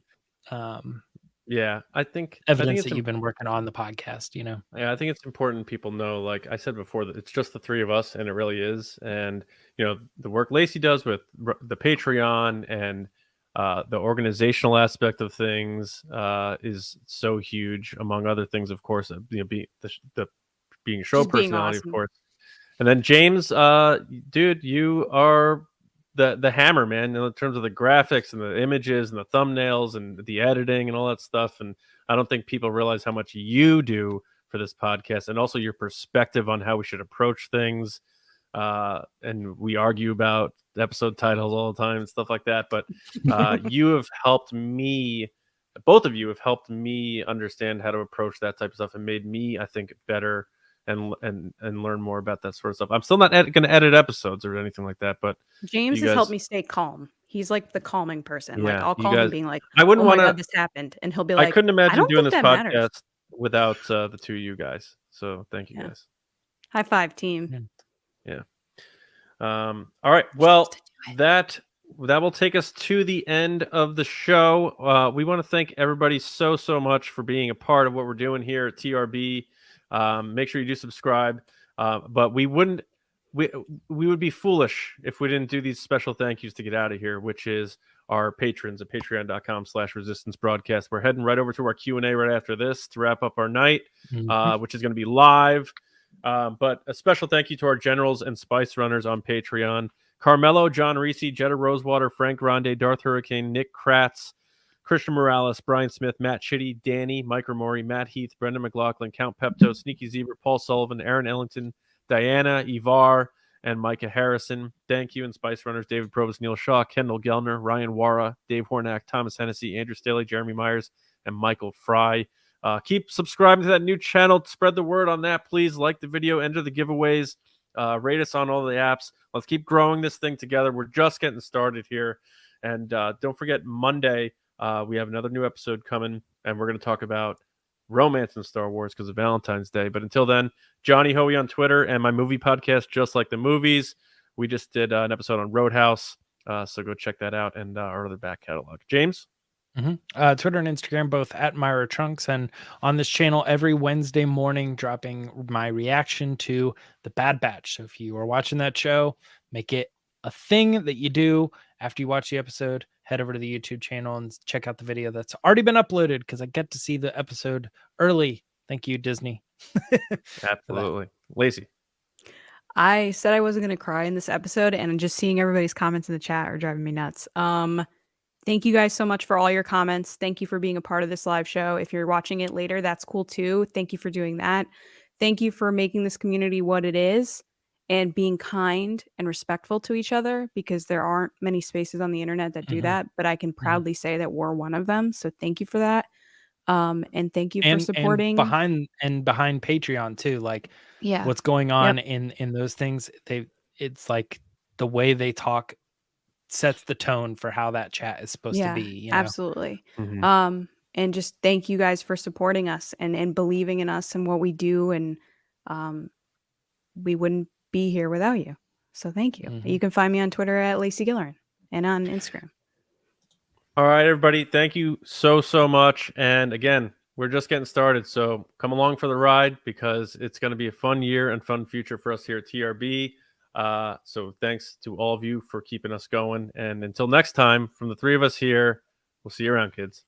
Yeah, I think evidence it's that you've been working on the podcast, you know. Yeah, I think it's important people know, like I said before, that it's just the three of us, and it really is. And you know, the work Lacey does with the Patreon and the organizational aspect of things is so huge. Among other things, of course, you know, being a show Just being personality, of awesome. course. And then James, dude, you are the hammer, man, in terms of the graphics and the images and the thumbnails and the editing and all that stuff. And I don't think people realize how much you do for this podcast, and also your perspective on how we should approach things. And we argue about episode titles all the time and stuff like that. But you have helped me. Both of you have helped me understand how to approach that type of stuff, and made me, I think, better and learn more about that sort of stuff. I'm still not going to edit episodes or anything like that, but James you has helped guys, me stay calm. He's like the calming person. Like yeah, I'll you call him guys. being like, I wouldn't "Oh my want god, to. this happened," and he'll be I like, couldn't "I imagine don't doing think this that matters." podcast without the two of you guys. So thank you Yeah. guys. High five, team. Yeah. All right. Well, that will take us to the end of the show. We want to thank everybody so much for being a part of what we're doing here at TRB. Make sure you do subscribe. But we would be foolish if we didn't do these special thank yous to get out of here, which is our patrons at patreon.com/resistance broadcast. We're heading right over to our Q&A right after this to wrap up our night, which is going to be live. But a special thank you to our generals and spice runners on Patreon: CARMELO, John RISI, JETTA Rosewater, Frank Grande, DARTH HURICANE, Nick KRATZ, Christian Morales, Brian Smith, Matt CHITTY, DANI, Mike Rumore, Matt HEATH, Brendan McLaughlin, Count Pepto, Sneaky Zebra, Paul Sullivan, Aaron Ellington, Diana, Ivar, and Micah Harrison. Thank you. And Spice Runners: David Probus, Neil Shaw, Kendall GELNER, Ryan WAARA, Dave HORNAK, Thomas Hennessy, Andrew Staley, Jeremy Myers, and Michael Fry. Keep subscribing to that new channel. Spread the word on that, please. Like the video, enter the giveaways, rate us on all the apps. Let's keep growing this thing together. We're just getting started here. And don't forget, Monday, we have another new episode coming, and we're going to talk about romance in Star Wars because of Valentine's Day. But until then, Johnny Hoey on Twitter and my movie podcast, Just Like the Movies. We just did an episode on Roadhouse, so go check that out, and our other back catalog. James? Twitter and Instagram, both at Myra Trunks, and on this channel every Wednesday morning, dropping my reaction to The Bad Batch. So if you are watching that show, make it a thing that you do after you watch the episode. Head over to the YouTube channel and check out the video that's already been uploaded, because I get to see the episode early. Thank you, Disney. Absolutely. Lacey? I said I wasn't going to cry in this episode, and just seeing everybody's comments in the chat are driving me nuts. Thank you guys so much for all your comments. Thank you for being a part of this live show. If you're watching it later, that's cool too. Thank you for doing that. Thank you for making this community what it is and being kind and respectful to each other, because there aren't many spaces on the internet that do that, but I can proudly say that we're one of them. So thank you for that. And thank you for supporting. And behind Patreon too, like what's going on in those things. It's like the way they talk sets the tone for how that chat is supposed to be, you know? Absolutely. And just thank you guys for supporting us and believing in us and what we do, and we wouldn't be here without you. So thank you. You can find me on Twitter at Lacey Gilleran and on Instagram. All right, everybody. Thank you so much. And again, we're just getting started, so come along for the ride, because it's going to be a fun year and fun future for us here at TRB. So thanks to all of you for keeping us going. And until next time, from the three of us here, we'll see you around, kids.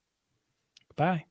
Bye.